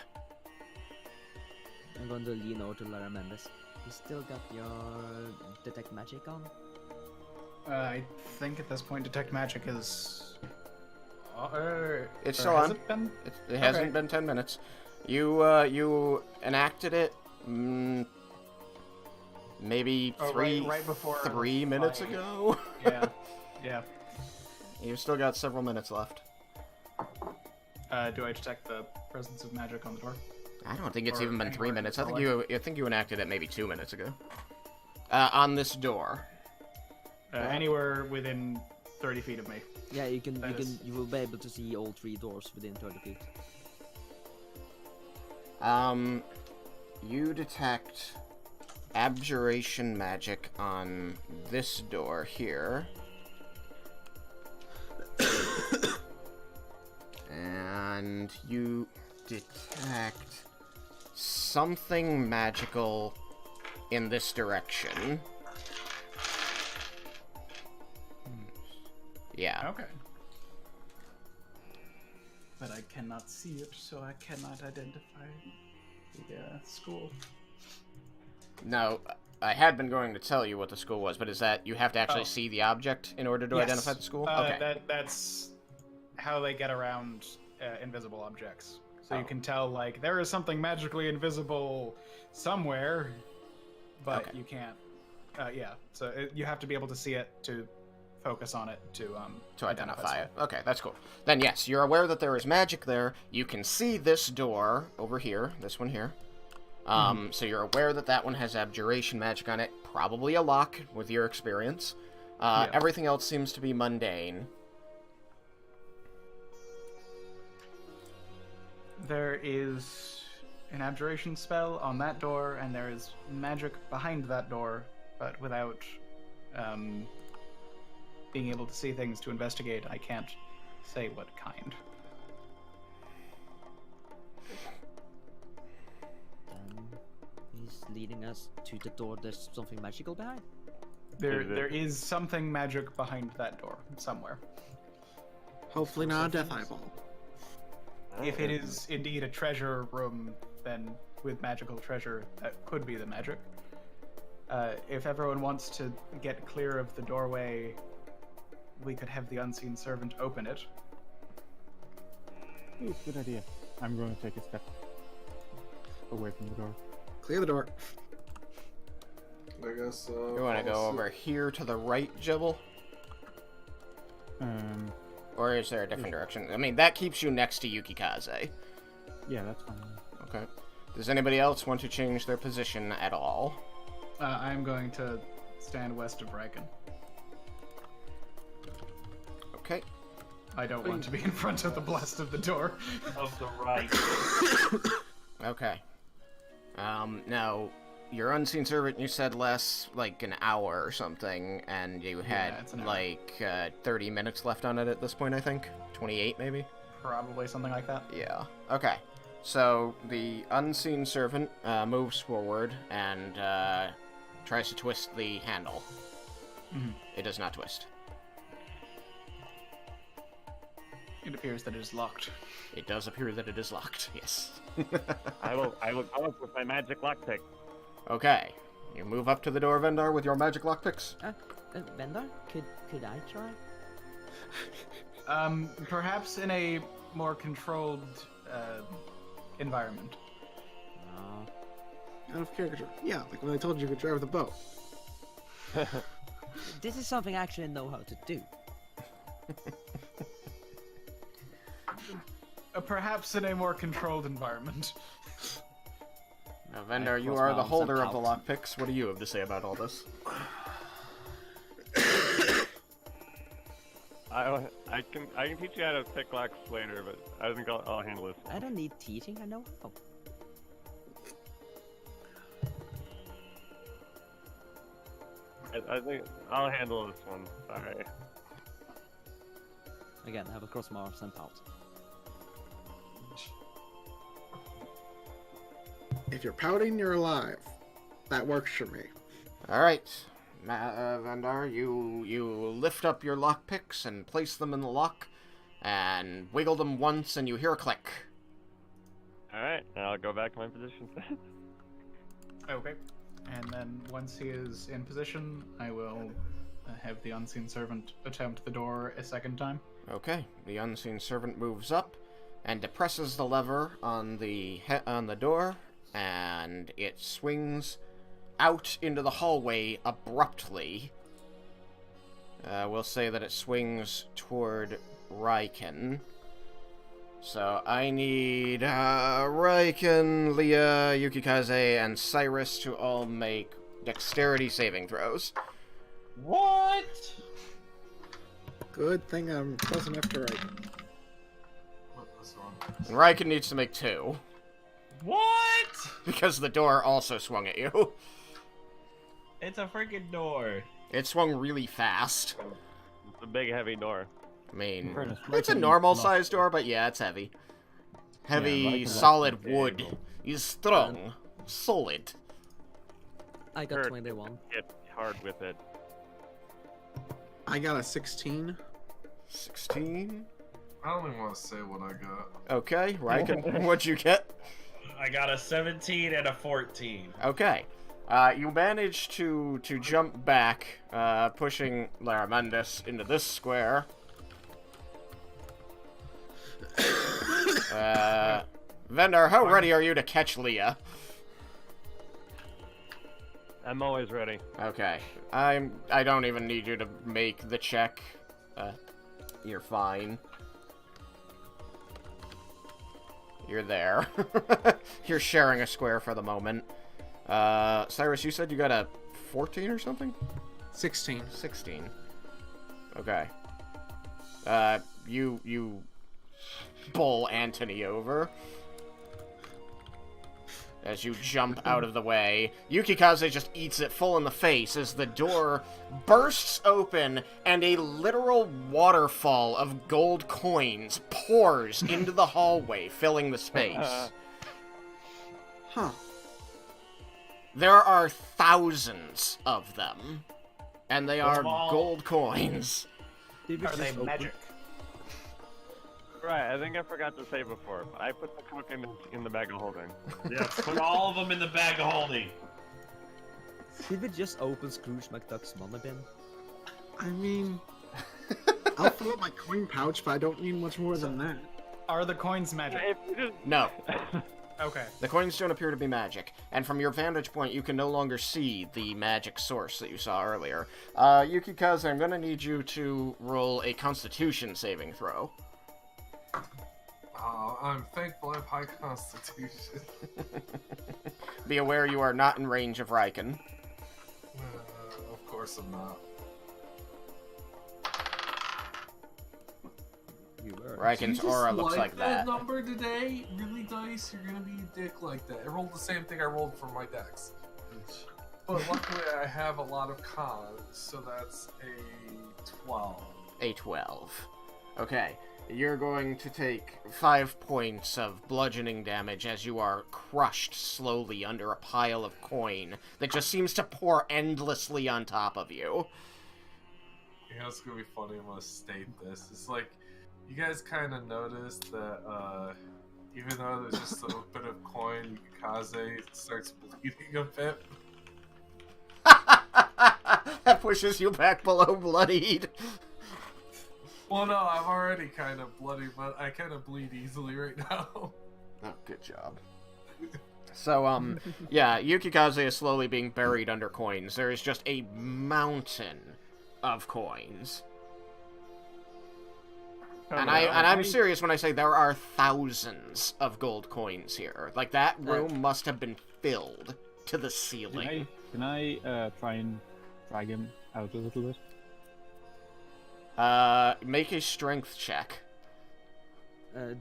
I'm going to lean over to Lara Mendes. You still got your detect magic on? I think at this point, detect magic is. It's still on. It hasn't been 10 minutes. You enacted it maybe right before 3 minutes ago. Yeah. You've still got several minutes left. Do I detect the presence of magic on the door? I don't think it's Or even been 3 anywhere minutes. I in think you enacted it maybe 2 minutes ago. On this door. Anywhere within 30 feet of me. Yeah, you will be able to see all 3 doors within 30 feet. You detect abjuration magic on this door here. And you detect something magical in this direction. Yeah. Okay. But I cannot see it, so I cannot identify the school. No, I had been going to tell you what the school was, but is that you have to actually see the object in order to identify the school? Okay. That's how they get around invisible objects. So you can tell, like, there is something magically invisible somewhere, but you can't. So you have to be able to see it to focus on it to identify it. Okay, that's cool. Then yes, you're aware that there is magic there. You can see this door over here, this one here. So you're aware that that one has abjuration magic on it, probably a lock with your experience. Everything else seems to be mundane. There is an abjuration spell on that door, and there is magic behind that door, but without being able to see things to investigate, I can't say what kind. He's leading us to the door. There's something magical behind. There is something magic behind that door somewhere. Hopefully not a death eyeball. If it is indeed a treasure room, then with magical treasure, that could be the magic. If everyone wants to get clear of the doorway, we could have the unseen servant open it. Ooh, good idea. I'm going to take a step away from the door. Clear the door. I guess. You want to go over here to the right, Jibble? Or is there a different direction? I mean, that keeps you next to Yukikaze. Yeah, that's fine. Okay. Does anybody else want to change their position at all? I'm going to stand west of Raiken. Okay. I don't want to be in front of the blast of the door. Of the right. Okay. Now, your unseen servant, you said lasts like an hour or something, and you had like 30 minutes left on it at this point, I think? 28 maybe? Probably something like that. Yeah. Okay. So, the unseen servant moves forward and tries to twist the handle. Mm-hmm. It does not twist. It appears that it is locked. It does appear that it is locked, yes. I will come up with my magic lockpick. Okay. You move up to the door, Vendar, with your magic lockpicks. Vendor, could I try? Perhaps in a more controlled environment. Out of character. Yeah, like when I told you could drive the boat. This is something I actually know how to do. Perhaps in a more controlled environment. Now, Vendar, you are the holder of the lockpicks. What do you have to say about all this? I can teach you how to pick locks later, but I think I'll handle this. I don't need teaching. I know how. I think I'll handle this one. Sorry. Again, I have a cross my arms and pout. If you're pouting, you're alive. That works for me. Alright. Vendar, you lift up your lockpicks and place them in the lock, and wiggle them once, and you hear a click. Alright, I'll go back to my position. Okay. And then once he is in position, I will have the unseen servant attempt the door a second time. Okay. The unseen servant moves up and depresses the lever on the door, and it swings out into the hallway abruptly. We'll say that it swings toward Raiken. So I need Raiken, Leah, Yukikaze, and Cyrus to all make dexterity saving throws. What? Good thing I'm close enough to Raiken. And Raiken needs to make 2. What? Because the door also swung at you. It's a freaking door. It swung really fast. It's a big, heavy door. I mean, Fairness, it's a Raiken normal-sized door, but yeah, it's heavy. Heavy, Raiken solid big. wood. He's strong. Solid. I got 21. Hit hard with it. I got a 16. 16. I don't even want to say what I got. Okay, Raiken, what'd you get? I got a 17 and a 14. Okay. You manage to jump back, pushing Laramandus into this square. Vendar, how ready are you to catch Leah? I'm always ready. Okay. I don't even need you to make the check. You're fine. You're there. You're sharing a square for the moment. Cyrus, you said you got a 14 or something? 16. 16. Okay. You bowl Antoni over. As you jump out of the way, Yukikaze just eats it full in the face as the door bursts open and a literal waterfall of gold coins pours into the hallway, filling the space. Huh. There are thousands of them, and they are gold coins. Are they magic? Right, I think I forgot to say before, but I put the token in the bag of holding. Yeah, put all of them in the bag of holding. Did we just open Scrooge McDuck's money bin? I mean, I'll fill up my coin pouch, but I don't need much more than that. Are the coins magic? No. Okay. The coins don't appear to be magic, and from your vantage point, you can no longer see the magic source that you saw earlier. Yukikaze, I'm gonna need you to roll a Constitution saving throw. I'm thankful I have high constitution. Be aware you are not in range of Raiken. Of course I'm not. Raiken's aura looks like that. Number today? Really, Dice? You're gonna be a dick like that. I rolled the same thing I rolled for my dex. But luckily I have a lot of cons, so that's a 12. A 12. Okay. You're going to take 5 points of bludgeoning damage as you are crushed slowly under a pile of coin that just seems to pour endlessly on top of you. You know, it's gonna be funny. I'm gonna state this. It's like, you guys kind of noticed that, even though there's just a little bit of coin, Kaze starts bleeding a bit. That pushes you back below bloodied. Well, no, I'm already kind of bloody, but I kind of bleed easily right now. Oh, good job. So, yeah, Yukikaze is slowly being buried under coins. There is just a mountain of coins. And I'm serious when I say there are thousands of gold coins here. Like, that room must have been filled to the ceiling. Can I try and drag him out a little bit? Make a strength check.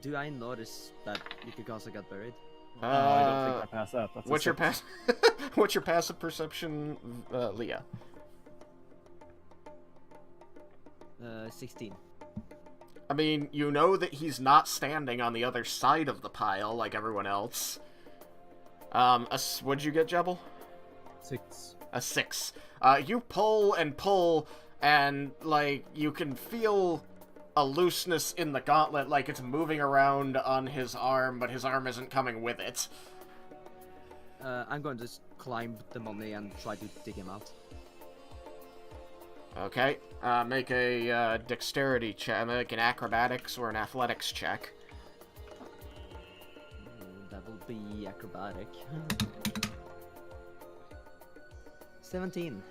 Do I notice that Yukikaze got buried? No, I don't think I pass that. That's What's your what's your passive perception, Leah? 16. I mean, you know that he's not standing on the other side of the pile like everyone else. What'd you get, Jebel? 6. A 6. You pull and pull, and, like, you can feel a looseness in the gauntlet, like it's moving around on his arm, but his arm isn't coming with it. I'm going to climb the money and try to dig him out. Okay, make a dexterity check, make an acrobatics or an athletics check. That will be acrobatic. 17.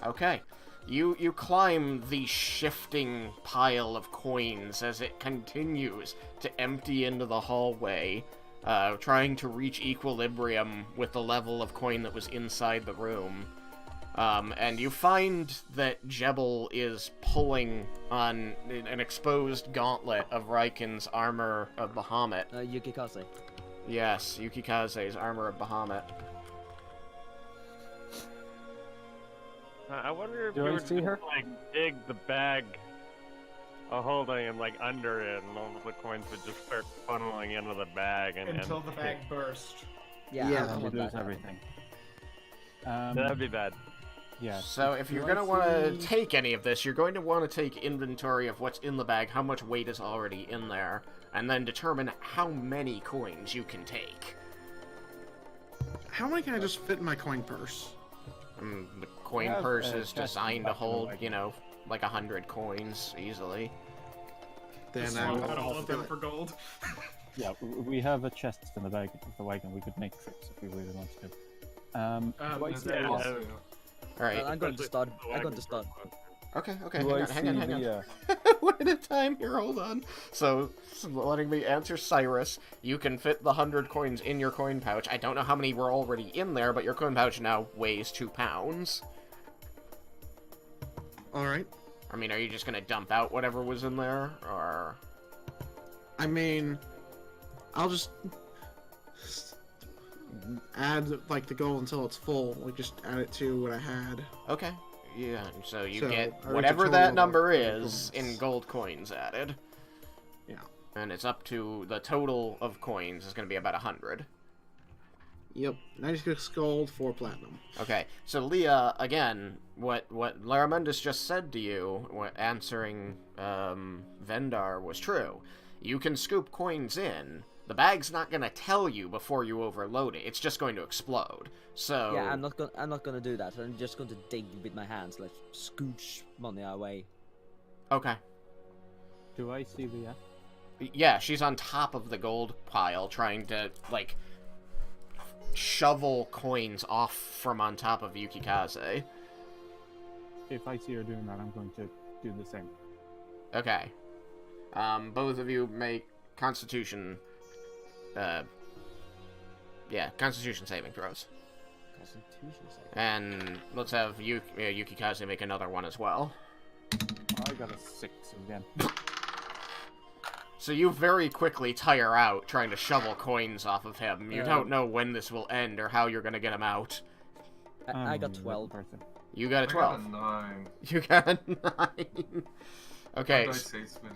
Okay. You climb the shifting pile of coins as it continues to empty into the hallway, trying to reach equilibrium with the level of coin that was inside the room. And you find that Jebel is pulling on an exposed gauntlet of Raiken's armor of Bahamut. Yukikaze. Yes, Yukikaze's armor of Bahamut. I wonder if Do you I were see just, her? like, dig the bag of holding and, like, under it, and all the coins would just start funneling into the bag. Until the bag burst. Yeah, Yeah, I And want we lose that. everything. That'd be bad. Yeah. So if you're going to want to take any of this, you're going to want to take inventory of what's in the bag, how much weight is already in there, and then determine how many coins you can take. How many can I just fit in my coin purse? The coin Yeah, purse is chest designed to back in the hold, wagon. you know, like 100 coins easily. Then Just I swap will out all of fill them it. for gold. Yeah, we have a chest in the bag of the wagon. We could make trips if we really wanted to. Do I see Yeah, us? Alright. I'm going to start. I'm going to start. Okay, Do I hang on. see One at a time here, hold on. So, letting me answer Cyrus, you can fit the 100 coins in your coin pouch. I don't know how many were already in there, but your coin pouch now weighs 2 pounds. Alright. I mean, are you just gonna dump out whatever was in there, or... I mean, I'll just add, like, the gold until it's full. Like, just add it to what I had. Okay. Yeah, so you So, get I reach a whatever total that of number 100 is coins. in gold coins added. Yeah. And it's up to, the total of coins is gonna be about 100. Yep. 96 gold, 4 platinum. Okay, so Leah, again, what Laramundus just said to you, answering Vendar, was true. You can scoop coins in. The bag's not gonna tell you before you overload it. It's just going to explode. So Yeah, I'm not gonna do that. I'm just going to dig with my hands, like scooch money away. Okay. Do I see Leah? Yeah, she's on top of the gold pile, trying to like shovel coins off from on top of Yukikaze. If I see her doing that, I'm going to do the same. Okay. Both of you make Constitution. Constitution saving throws. Constitution save. And let's have Yukikaze make another one as well. I got a 6 again. So you very quickly tire out trying to shovel coins off of him. You don't know when this will end or how you're gonna get him out. I got I'm a 12. person. You got a I 12. got a 9. You got a 9. Okay, What dice hates me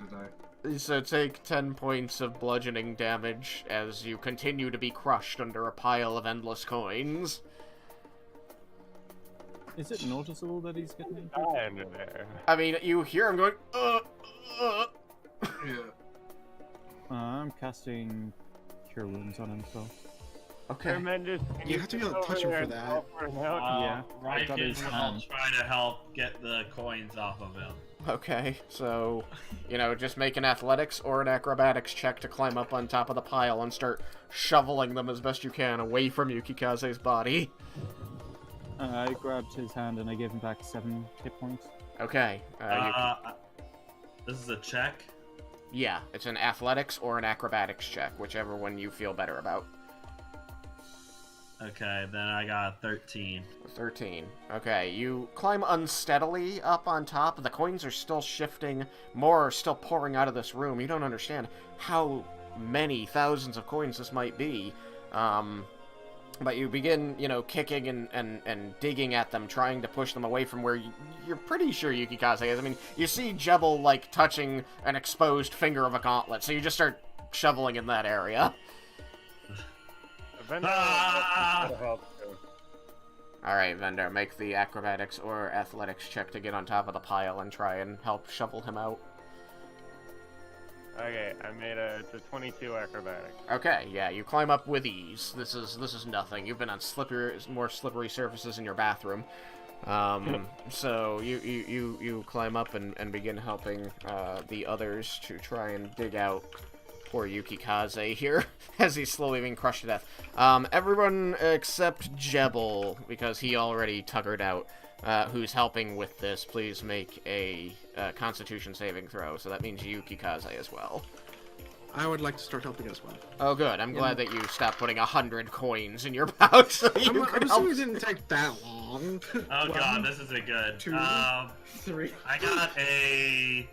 today. so take 10 points of bludgeoning damage as you continue to be crushed under a pile of endless coins. Is it noticeable that he's getting injured? And in there. I mean, you hear him going, Yeah. I'm casting cure wounds on him, so. Okay. Tremendous. You have to be able to touch him for that. Yeah, I got Raiken his will hand. try to help get the coins off of him. Okay, so, just make an athletics or an acrobatics check to climb up on top of the pile and start shoveling them as best you can away from Yukikaze's body. I grabbed his hand and I gave him back 7 hit points. Okay. This is a check. Yeah, it's an athletics or an acrobatics check, whichever one you feel better about. Okay, then I got 13. 13. Okay, you climb unsteadily up on top. The coins are still shifting. More are still pouring out of this room. You don't understand how many thousands of coins this might be. But you begin, kicking and digging at them, trying to push them away from where you're pretty sure Yukikaze is. I mean, you see Jebel, touching an exposed finger of a gauntlet, so you just start shoveling in that area. Alright, Vendor, make the acrobatics or athletics check to get on top of the pile and try and help shovel him out. Okay, I made it's a 22 acrobatics. Okay, yeah, you climb up with ease. This is nothing. You've been on more slippery surfaces in your bathroom. So you climb up and begin helping the others to try and dig out poor Yukikaze here, as he's slowly being crushed to death. Everyone except Jebel, because he already tuckered out, who's helping with this, please make a Constitution saving throw. So that means Yukikaze as well. I would like to start helping as well. Oh, good. I'm glad that you stopped putting 100 coins in your pouch. So I'm assuming it didn't take that long. Oh god, this isn't good. 2, 3. I got a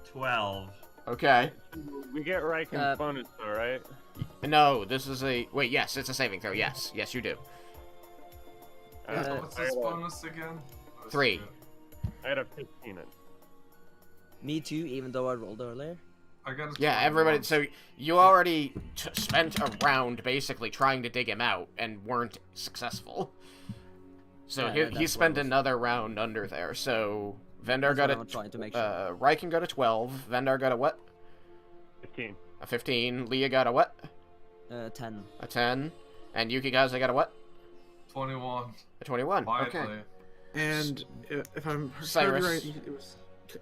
12. Okay. We get Raiken's bonus though, right? No, this is a... Wait, yes, it's a saving throw. Yes, you do. What's this bonus again? 3. I had a 15 in. Me too, even though I rolled earlier. I got a Yeah, everybody... So, you already spent a round basically trying to dig him out and weren't successful. So, Yeah, he spent another round under there. So, Vendar That's got what I'm trying to make sure. Raiken got a 12. Vendar got a what? 15. A 15. Leah got a what? 10. A 10. And Yukikaze got a what? 21. A 21. Quietly. Okay. And if I'm Cyrus. heard right,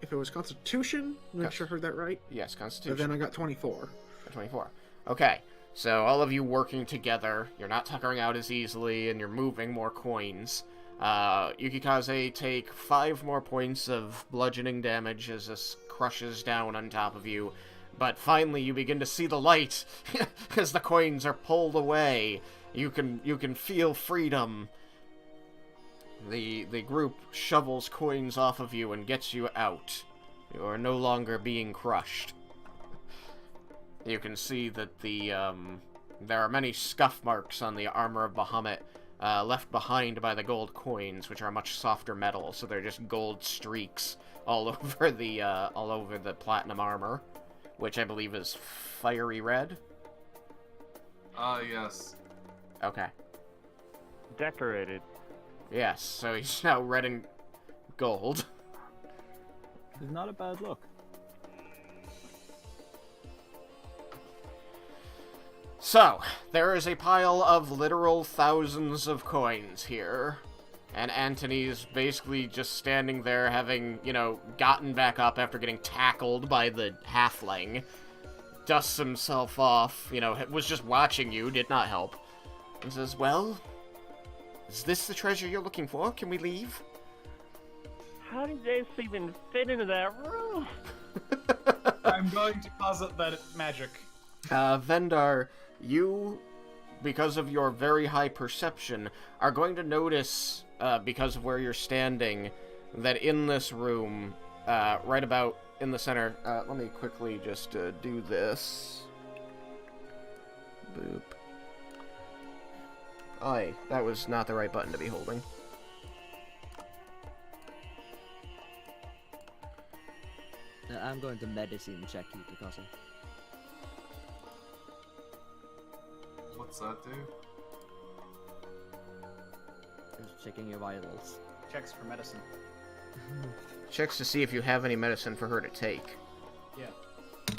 if it was Constitution, make sure I heard that right. Yes, Constitution. Then I got 24. 24. Okay, so all of you working together, you're not tuckering out as easily, and you're moving more coins. Yukikaze, take 5 more points of bludgeoning damage as this crushes down on top of you. But finally, you begin to see the light as the coins are pulled away. You can feel freedom. The group shovels coins off of you and gets you out. You are no longer being crushed. You can see that there are many scuff marks on the armor of Bahamut, left behind by the gold coins, which are much softer metal, so they're just gold streaks all over the platinum armor, which I believe is fiery red. Yes. Okay. Decorated. Yes, so he's now red and gold. It's not a bad look. So, there is a pile of literal thousands of coins here. And Antony's basically just standing there having, gotten back up after getting tackled by the halfling. Dusts himself off, was just watching you, did not help. And says, well, is this the treasure you're looking for? Can we leave? How did this even fit into that room? I'm going to posit that magic. Vendar, you, because of your very high perception, are going to notice, because of where you're standing, that in this room, right about in the center, let me quickly just do this. Boop. Aye, that was not the right button to be holding. I'm going to medicine check you, Picasso. What's that do? Just checking your vitals. Checks for medicine. Checks to see if you have any medicine for her to take. Yeah.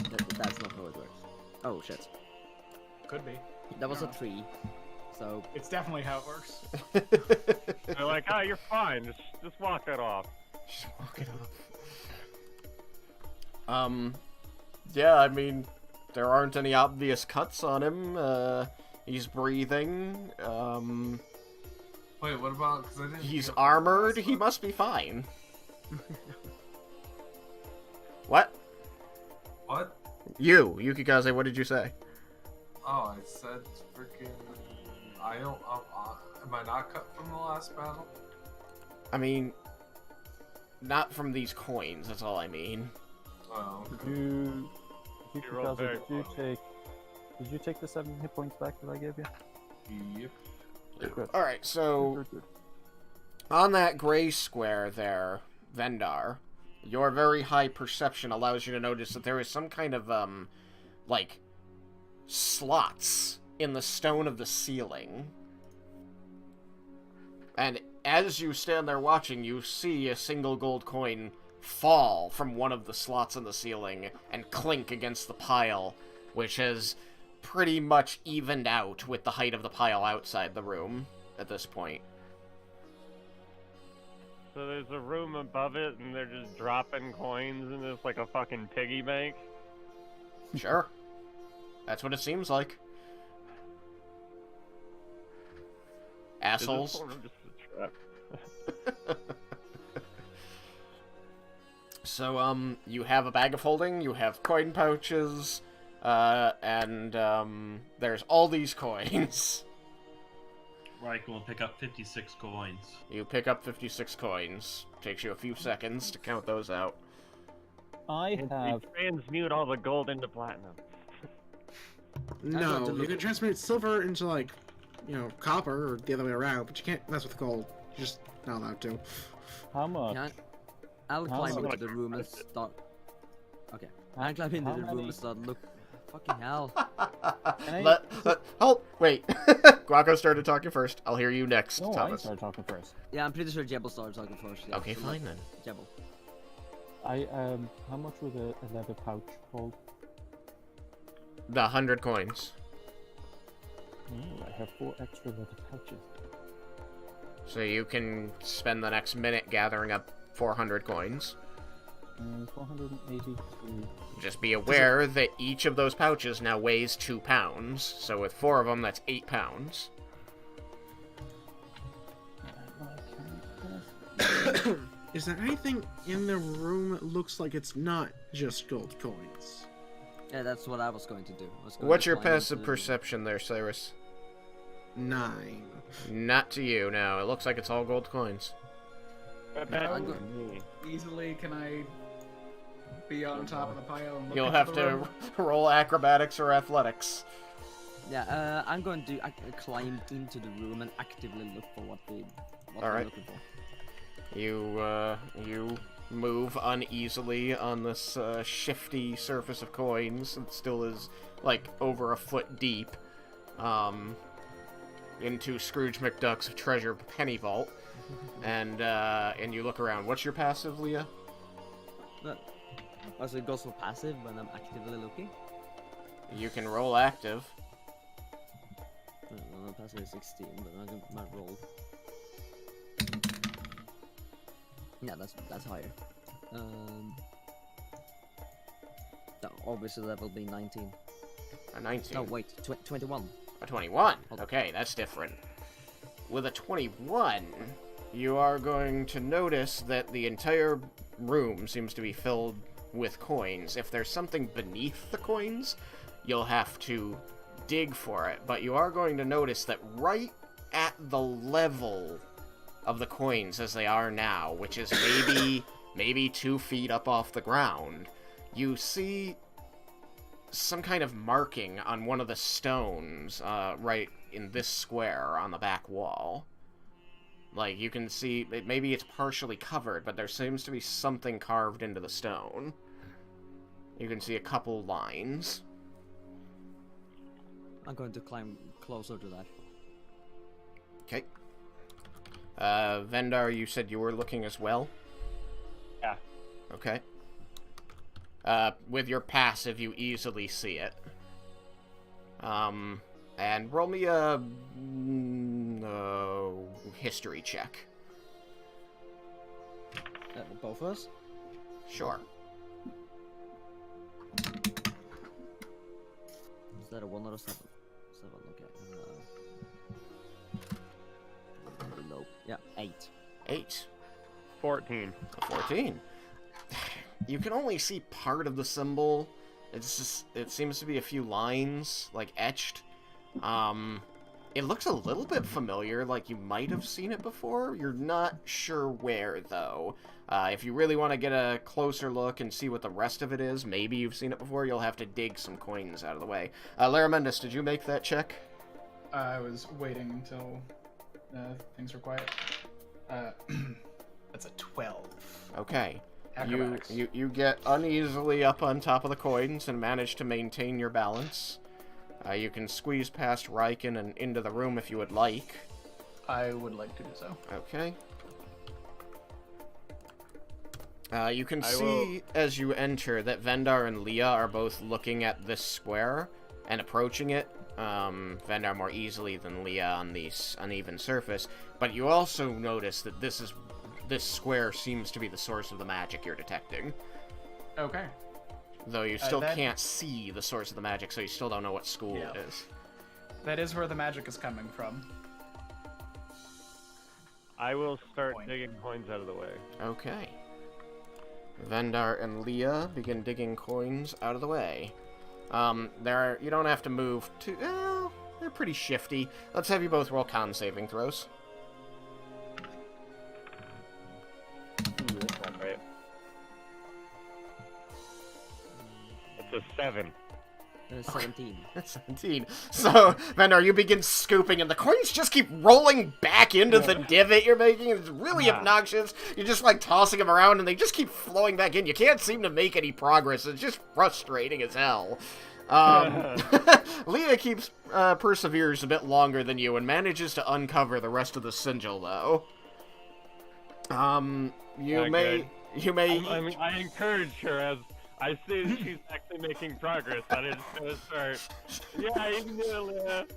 That's not how it works. Oh, shit. Could be. That was a No. 3. So It's definitely how it works. They're like, oh, you're fine. Just walk it off. Just walk it off. Yeah, I mean, there aren't any obvious cuts on him. He's breathing. Wait, what about? Because I didn't. He's get the armored. last He one. must be fine. What? What? You, Yukikaze, what did you say? Oh, I said freaking. I don't. Am I not cut from the last battle? I mean, not from these coins, that's all I mean. Oh. You rolled very did you take the 7 hit points back that I gave you? Yep. Good. Alright, so Good. on that gray square there, Vendar, your very high perception allows you to notice that there is some kind of, like, slots in the stone of the ceiling. And as you stand there watching, you see a single gold coin fall from one of the slots in the ceiling and clink against the pile, which has pretty much evened out with the height of the pile outside the room at this point. So there's a room above it, and they're just dropping coins in this like a fucking piggy bank. Sure. That's what it seems like. Assholes. Is this sort of just a trap? So, you have a bag of holding, you have coin pouches, and, there's all these coins. Raiken will pick up 56 coins. You pick up 56 coins. Takes you a few seconds to count those out. I have. We transmute all the gold into platinum. No, you can transmute silver into, like, copper, or the other way around, but you can't mess with gold. You're just not allowed to. How much? I'll How climb much? into the room and start. Okay, I'll climb into the room and start look. Fucking hell. Wait. Guaco started talking first. I'll hear you next, No, I Thomas. started talking first. Yeah, I'm pretty sure Jebel started talking first. Yeah, Okay, so fine then. Jebel. How much would a leather pouch hold? The 100 coins. I have 4 extra leather pouches. So you can spend the next minute gathering up 400 coins. 482. Just be aware that each of those pouches now weighs 2 pounds. So with 4 of them, that's 8 pounds. Is there anything in the room that looks like it's not just gold coins? Yeah, that's what I was going to do. What's your passive perception there, Cyrus? 9. Not to you, no. It looks like it's all gold coins. Easily, can I be on top of the pile and look You'll into have the to room? roll acrobatics or athletics. Yeah, I'm going to climb into the room and actively look for what we're looking for. You move uneasily on this shifty surface of coins. It still is, like, over a foot deep. Into Scrooge McDuck's treasure penny vault. And you look around. What's your passive, Leah? So it goes for passive when I'm actively looking? You can roll active. Well, passive is 16, but I might roll. Yeah, that's higher. No, obviously that will be 19. A 19. No, wait, 21. A 21. Okay, that's different. With a 21, you are going to notice that the entire room seems to be filled with coins. If there's something beneath the coins, you'll have to dig for it. But you are going to notice that right at the level of the coins as they are now, which is maybe 2 feet up off the ground, you see some kind of marking on one of the stones right in this square on the back wall. Like, you can see, maybe it's partially covered, but there seems to be something carved into the stone. You can see a couple lines. I'm going to climb closer to that. Okay. Vendar, you said you were looking as well? Yeah. Okay. With your passive, you easily see it. And roll me a history check. Both of us? Sure. Is that a 1 or a 7? 7, okay. Nope. Yeah, 8. 8. 14. 14. You can only see part of the symbol. It seems to be a few lines, like, etched. It looks a little bit familiar, like you might have seen it before. You're not sure where, though. If you really want to get a closer look and see what the rest of it is, maybe you've seen it before, you'll have to dig some coins out of the way. Laramendus, did you make that check? I was waiting until things were quiet. That's a 12. Okay. Acrobatics. You get uneasily up on top of the coins and manage to maintain your balance. You can squeeze past Raiken and into the room if you would like. I would like to do so. Okay. You can see as you enter that Vendar and Leah are both looking at this square and approaching it. Vendar more easily than Leah on the uneven surface. But you also notice that this square seems to be the source of the magic you're detecting. Okay. Though you still can't see the source of the magic, so you still don't know what school it is. That is where the magic is coming from. I will start digging coins out of the way. Okay. Vendar and Leah begin digging coins out of the way. You don't have to move too... they're pretty shifty. Let's have you both roll con saving throws. That's not right. It's a 7. 17. 17. So, Vendar, you begin scooping, and the coins just keep rolling back into the divot you're making. It's really obnoxious. You're just, like, tossing them around, and they just keep flowing back in. You can't seem to make any progress. It's just frustrating as hell. Leah perseveres a bit longer than you and manages to uncover the rest of the sigil, though. I encourage her as I see that she's actually making progress. I just gonna start. Yeah, you can do it, Leah.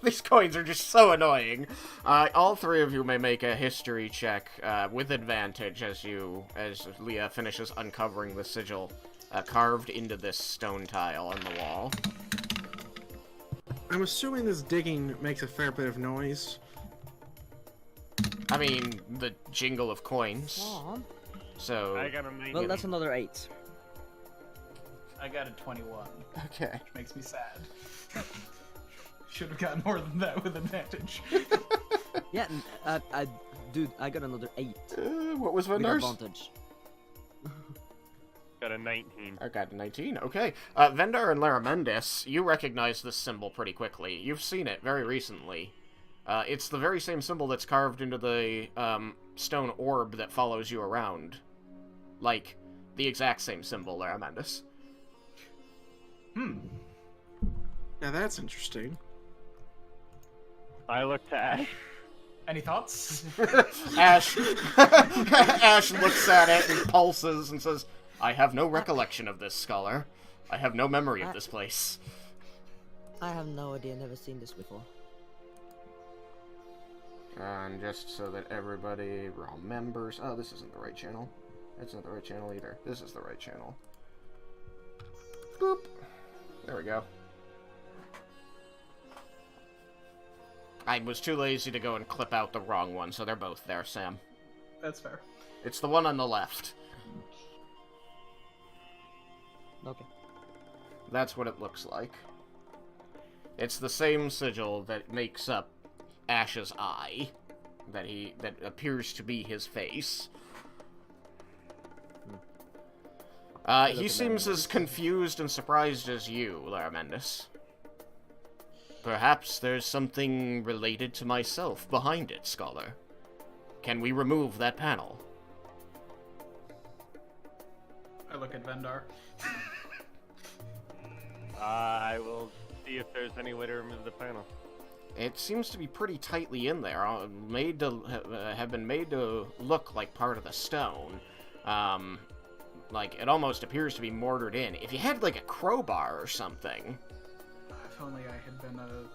These coins are just so annoying. All three of you may make a history check with advantage as Leah finishes uncovering the sigil carved into this stone tile on the wall. I'm assuming this digging makes a fair bit of noise. I mean, the jingle of coins. Aww. So. I got a 9. Well, that's another 8. I got a 21. Okay. Which makes me sad. Should have gotten more than that with advantage. Yeah, dude, I got another 8. What was Vendar's? With advantage. Got a 19. I got a 19. Okay. Vendar and Laramendus, you recognize this symbol pretty quickly. You've seen it very recently. It's the very same symbol that's carved into the stone orb that follows you around. Like, the exact same symbol, Laramendus. Now that's interesting. I look to Ash. Any thoughts? Ash looks at it and pulses and says, I have no recollection of this, scholar. I have no memory of this place. I have no idea, never seen this before. And just so that everybody remembers... Oh, this isn't the right channel. It's not the right channel either. This is the right channel. Boop. There we go. I was too lazy to go and clip out the wrong one, so they're both there, Sam. That's fair. It's the one on the left. Okay. That's what it looks like. It's the same sigil that makes up Ash's eye, that appears to be his face. He seems as confused and surprised as you, Laramendus. Perhaps there's something related to myself behind it, scholar. Can we remove that panel? I look at Vendar. I will see if there's any way to remove the panel. It seems to be pretty tightly in there, made to have been made to look like part of the stone. Like, it almost appears to be mortared in. If you had, like, a crowbar or something... If only I had been a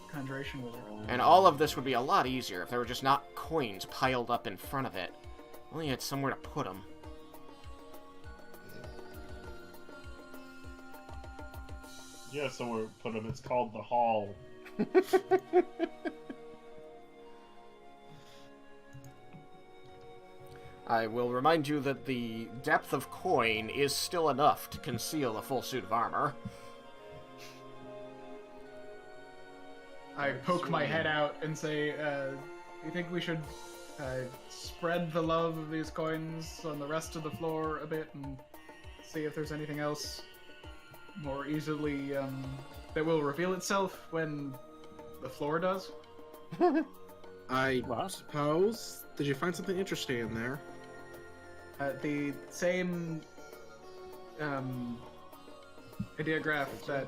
conjuration wizard. And all of this would be a lot easier if there were just not coins piled up in front of it. Only had somewhere to put them. Yeah, somewhere to put them. It's called the hall. I will remind you that the depth of coin is still enough to conceal a full suit of armor. I poke my head out and say, you think we should spread the love of these coins on the rest of the floor a bit and see if there's anything else more easily that will reveal itself when the floor does? I suppose. Did you find something interesting in there? The same ideograph that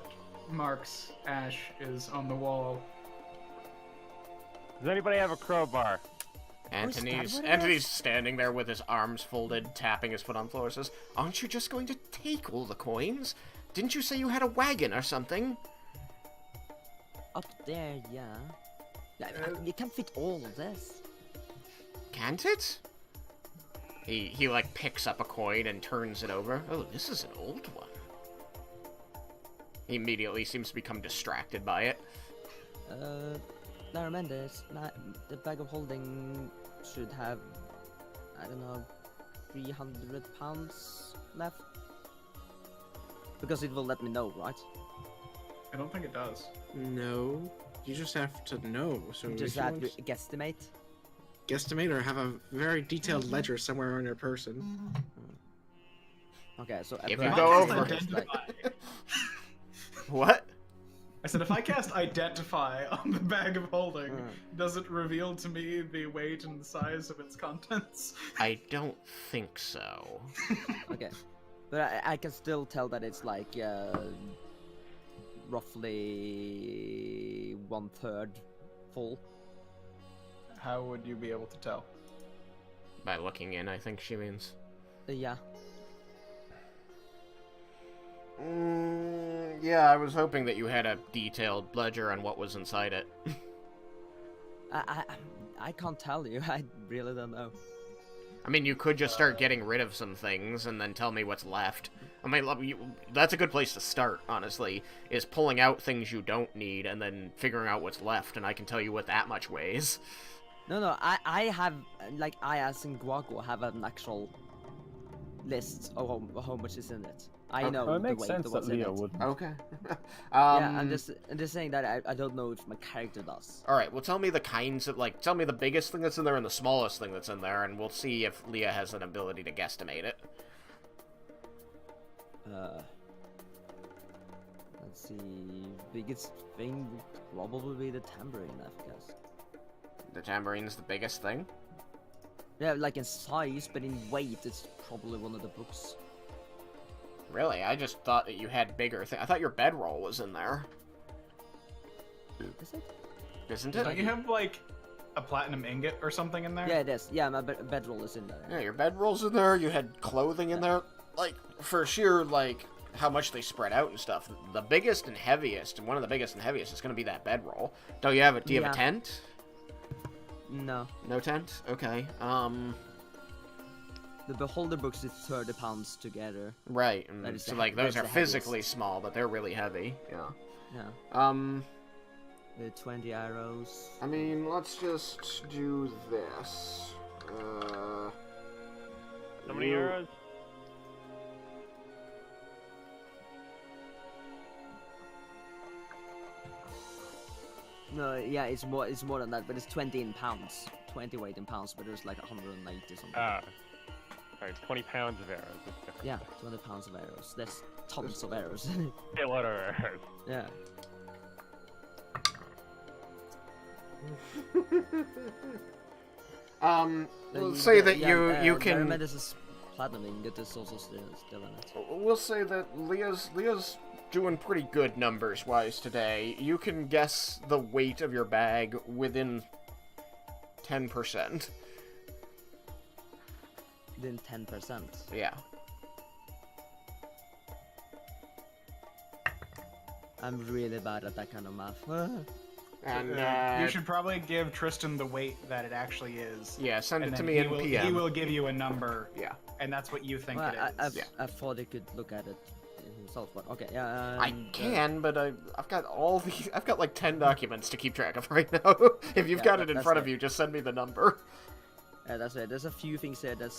marks Ash is on the wall. Does anybody have a crowbar? Antony's standing there with his arms folded, tapping his foot on the floor, says, "Aren't you just going to take all the coins? Didn't you say you had a wagon or something?" Up there, yeah. You can't fit all of this. Can't it? He like picks up a coin and turns it over. Oh, this is an old one. He immediately seems to become distracted by it. Now remember, the bag of holding should have, I don't know, 300 pounds left. Because it will let me know, right? I don't think it does. No. You just have to know. So Just have to guesstimate. Guesstimate or have a very detailed ledger somewhere on your person. Okay, so if you go over what? I said if I cast Identify on the bag of holding, does it reveal to me the weight and size of its contents? I don't think so. Okay. But I can still tell that it's like roughly 1/3 full. How would you be able to tell? By looking in, I think she means. Yeah. Yeah, I was hoping that you had a detailed ledger on what was inside it. I can't tell you. I really don't know. I mean, you could just start getting rid of some things and then tell me what's left. I mean, that's a good place to start, honestly, is pulling out things you don't need and then figuring out what's left, and I can tell you what that much weighs. No, I have, like, I as in Guaco have an actual list of how much is in it. I know it makes the weight sense of that what's in Leo it. would. Okay. Yeah, I'm just saying that I don't know if my character does. Alright, well tell me the kinds of, like, tell me the biggest thing that's in there and the smallest thing that's in there, and we'll see if Leah has an ability to guesstimate it. Let's see, biggest thing would probably be the tambourine, I guess. The tamborine's the biggest thing? Yeah, like in size, but in weight, it's probably one of the books. Really? I just thought that you had bigger things. I thought your bedroll was in there. Is it? Isn't it? Don't you have, like, a platinum ingot or something in there? Yeah, it is. Yeah, my bedroll is in there. Yeah, your bedroll's in there, you had clothing in there. Like, for sheer, like, how much they spread out and stuff. The biggest and heaviest, and one of the biggest and heaviest, is going to be that bedroll. Do you have a tent? No. No tent? Okay. The Beholder books is 30 pounds together. Right, and so, like, those are physically small, but they're really heavy. Yeah. Yeah. The 20 arrows. I mean, let's just do this. How many arrows? No, yeah, it's more than that, but it's 20 in pounds. 20 weight in pounds, but there's like 190 something. Sorry, 20 pounds of arrows. Yeah, 20 pounds of arrows. That's tons of arrows. A lot of arrows. Yeah. Let's say that you can. This is platinum ingot is also still in it. We'll say that Leah's doing pretty good numbers wise today. You can guess the weight of your bag within 10%. Within 10%. Yeah. I'm really bad at that kind of math. And you should probably give Tristan the weight that it actually is. yeah, send and it to then me in PM. He will give you a number. Yeah. And that's what you think Well, it is. I thought he could look at it himself, but okay, yeah. I can, but I've got I've got like 10 documents to keep track of right now. If you've got it in front of you, just send me the number. That's right. There's a few things here that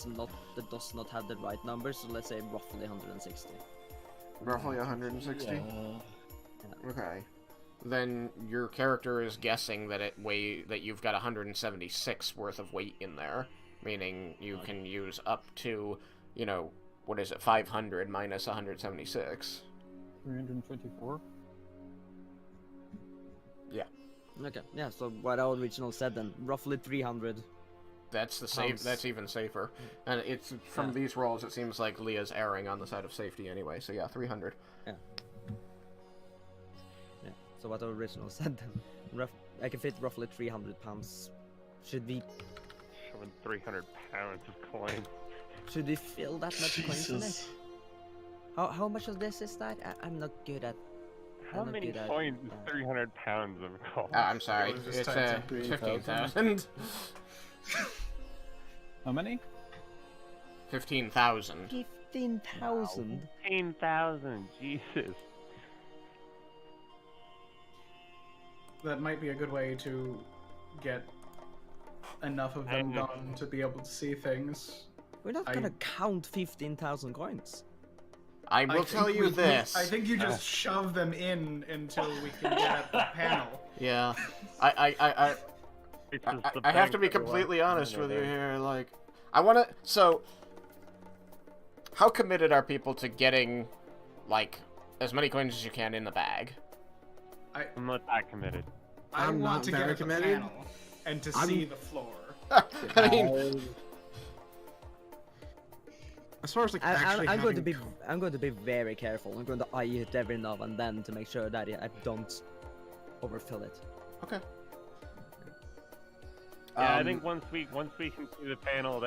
does not have the right number, so let's say roughly 160. Roughly 160? Yeah. Okay. Then your character is guessing that that you've got 176 worth of weight in there, meaning you can use up to, you know, what is it, 500 minus 176? 324? Yeah. Okay, yeah, so what our original said then, roughly 300. That's the safe. That's even safer. And it's from these rolls, it seems like Leah's erring on the side of safety anyway. So yeah, 300. Yeah. Yeah. So what our original said then, I can fit roughly 300 pounds. Should we? Shoving 300 pounds of coin. Should we fill that much coins in it? How much of this is that? I'm not good at. How many coins is 300 pounds of coin? I'm sorry. It's 15,000. How many? 15,000. 15,000. 15,000. Jesus. That might be a good way to get enough of them done to be able to see things. We're not gonna count 15,000 coins. I will tell you this. I think you just shove them in until we can get at the panel. Yeah. I have to be completely honest with you here. Like, I want to. So, how committed are people to getting, like, as many coins as you can in the bag? I'm not that committed. I I'm want not to very get at the committed. panel and to see the floor. I mean, as far as like actually I'm going to be very careful. I'm going to eye it every now and then to make sure that I don't overfill it. okay. Yeah, I think once we can see the panel,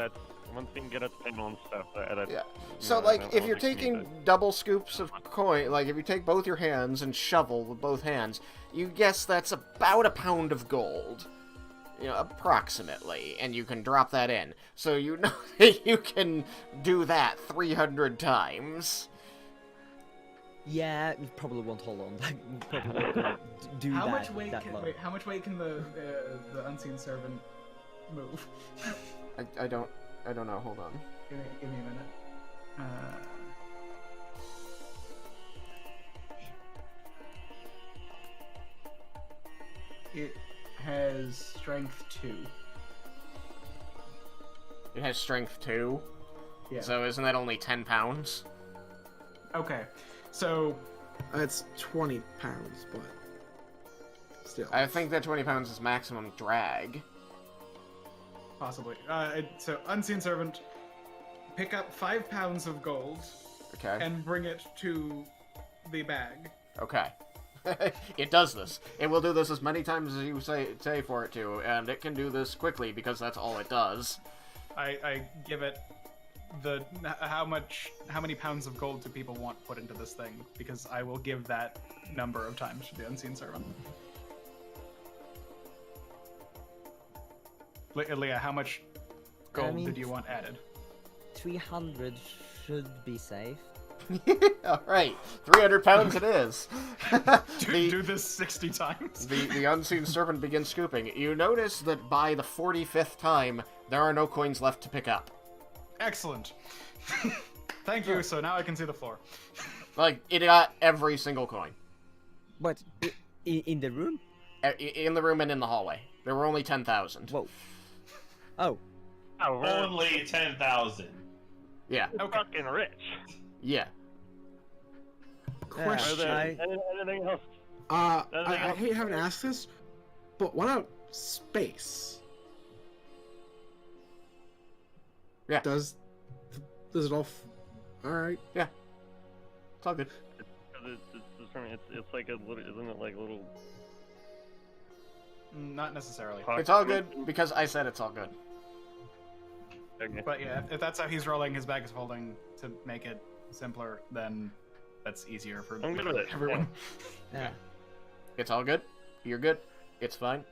once we can get at the panel and stuff. Yeah. So, like, if you're taking double scoops of coin, like, if you take both your hands and shovel with both hands, you guess that's about a pound of gold. You know, approximately, and you can drop that in. So you know that you can do that 300 times. Yeah, we probably won't hold on. Probably won't do How that. much weight? That long. Wait, how much weight can the unseen servant move? I don't know. Hold on. Give me a minute. It has strength 2. It has strength 2. Yeah. So isn't that only 10 pounds? Okay. So it's 20 pounds, but still. I think that 20 pounds is maximum drag. possibly. So unseen servant, pick up 5 pounds of gold. Okay. And bring it to the bag. Okay. It does this. It will do this as many times as you say for it to, and it can do this quickly because that's all it does. I give it the how many pounds of gold do people want put into this thing, because I will give that number of times to the unseen servant. Leah, how much gold did you want added? 300 should be safe. Alright, 300 pounds it is. Do this 60 times. The unseen servant begins scooping. You notice that by the 45th time, there are no coins left to pick up. Excellent. Thank you, so now I can see the floor. Like, it got every single coin. But in the room? In the room and in the hallway. There were only 10,000. Whoa. Oh. Only 10,000. Yeah. We're fucking rich. Yeah. Question. Anything else? I hate having to ask this, but what about space? Yeah. Does it all? All right. Yeah. It's all good. It's like a little. Isn't it like a little? Not necessarily. It's all good because I said it's all good. Okay. But yeah, if that's how he's rolling, his bag is holding to make it simpler, then that's easier for I'm good with it. everyone. Yeah. It's all good. You're good. It's fine.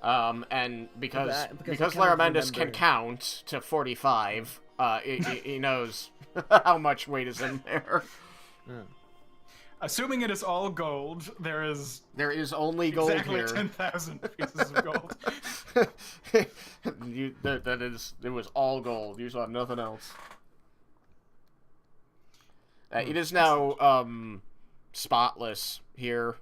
And because because I cannot Laramentis can remember. count to 45, he knows how much weight is in there. Yeah. Assuming it is all gold, there is only gold exactly here. 10,000 pieces of gold. It was all gold. You saw nothing else. It is now spotless here.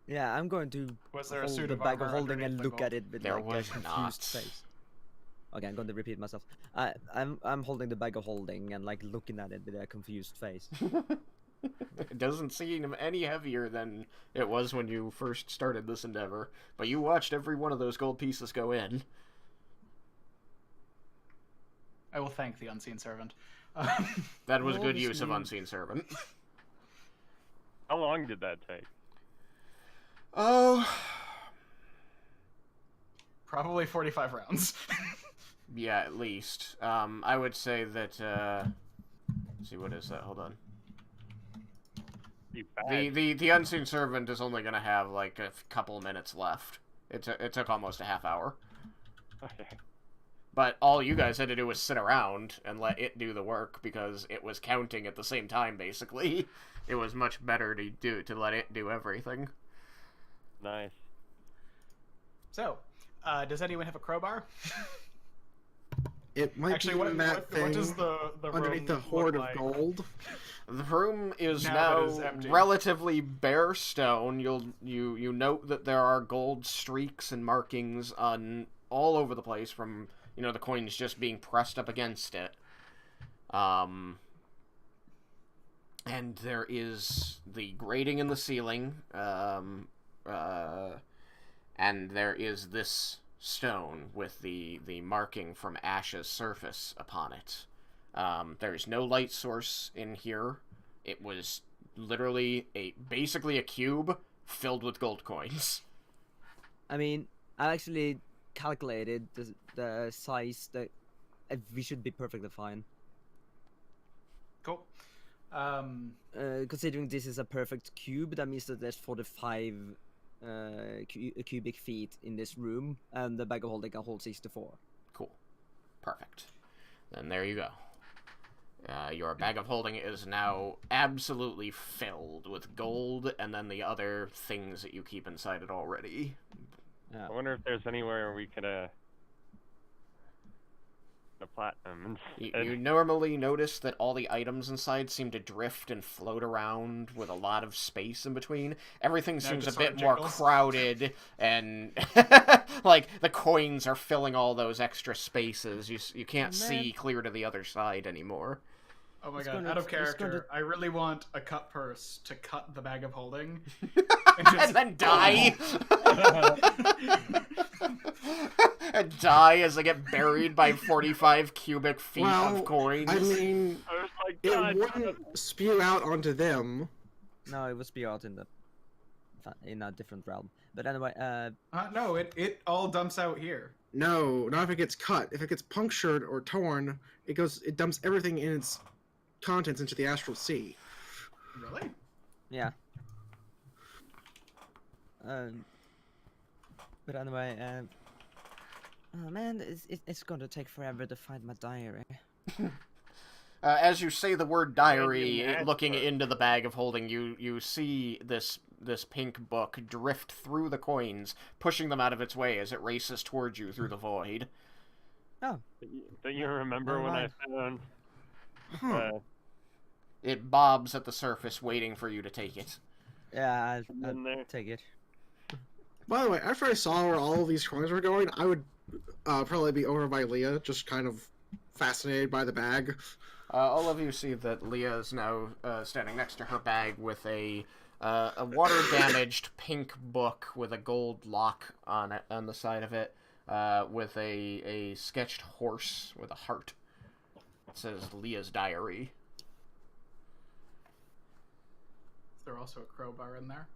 Yeah, I'm going to Was there a hold suit the of bag of armor holding and underneath the look gold? at it with There like was a confused not. face. Okay, I'm going to repeat myself. I'm holding the bag of holding and like looking at it with a confused face. It doesn't seem any heavier than it was when you first started this endeavor, but you watched every one of those gold pieces go in. I will thank the unseen servant. That was Well, good this use of new- Unseen Servant. How long did that take? Oh, Probably 45 rounds. yeah, at least. I would say that, let's see, what is that? Hold on. The Unseen Servant is only gonna have, like, a couple minutes left. It took almost a half hour. Okay. But all you guys had to do was sit around and let it do the work, because it was counting at the same time, basically. It was much better to let it do everything. Nice. So, does anyone have a crowbar? It might Actually, be what, in that what, thing what does the underneath the room hoard look of like? gold. The room is Now now it is empty. relatively bare stone. You note that there are gold streaks and markings on all over the place from, the coins just being pressed up against it. And there is the grating in the ceiling, and there is this stone with the marking from Ash's surface upon it. There's no light source in here. It was literally basically a cube filled with gold coins. I mean, I actually calculated the size that we should be perfectly fine. Cool. Considering this is a perfect cube, that means that there's 45 cubic feet in this room, and the bag of holding can hold 64. Cool. Perfect. Then there you go. Your bag of holding is now absolutely filled with gold, and then the other things that you keep inside it already. Yeah. I wonder if there's anywhere we could the platinum. You normally notice that all the items inside seem to drift and float around with a lot of space in between. Everything seems a just sort bit of more jiggles. crowded, and like the coins are filling all those extra spaces. You can't see clear to the other side anymore. Oh my It's god, gonna- out of it's gonna- character, I really want a cut purse to cut the bag of holding. And then die. And die as they get buried by 45 cubic feet Well, of coins. I mean, I was like, it God, wouldn't spew out onto them. No, it was beyond in a different realm. But anyway, No, it all dumps out here. No, not if it gets cut. If it gets punctured or torn, it dumps everything in its contents into the astral sea. Really? yeah. But anyway, oh man, it's going to take forever to find my diary. As you say the word diary, Maybe an looking answer. into the bag of holding, you see this pink book drift through the coins, pushing them out of its way as it races towards you through the void. Oh, do you remember when I found? Huh. It bobs at the surface, waiting for you to take it. yeah, I'll In there. take it. By the way, after I saw where all of these coins were going, I would probably be over by Leah, just kind of fascinated by the bag. All of you see that Leah is now standing next to her bag with a water-damaged pink book with a gold lock on the side of it, with a sketched horse with a heart. It says Leah's diary. Is there also a crowbar in there?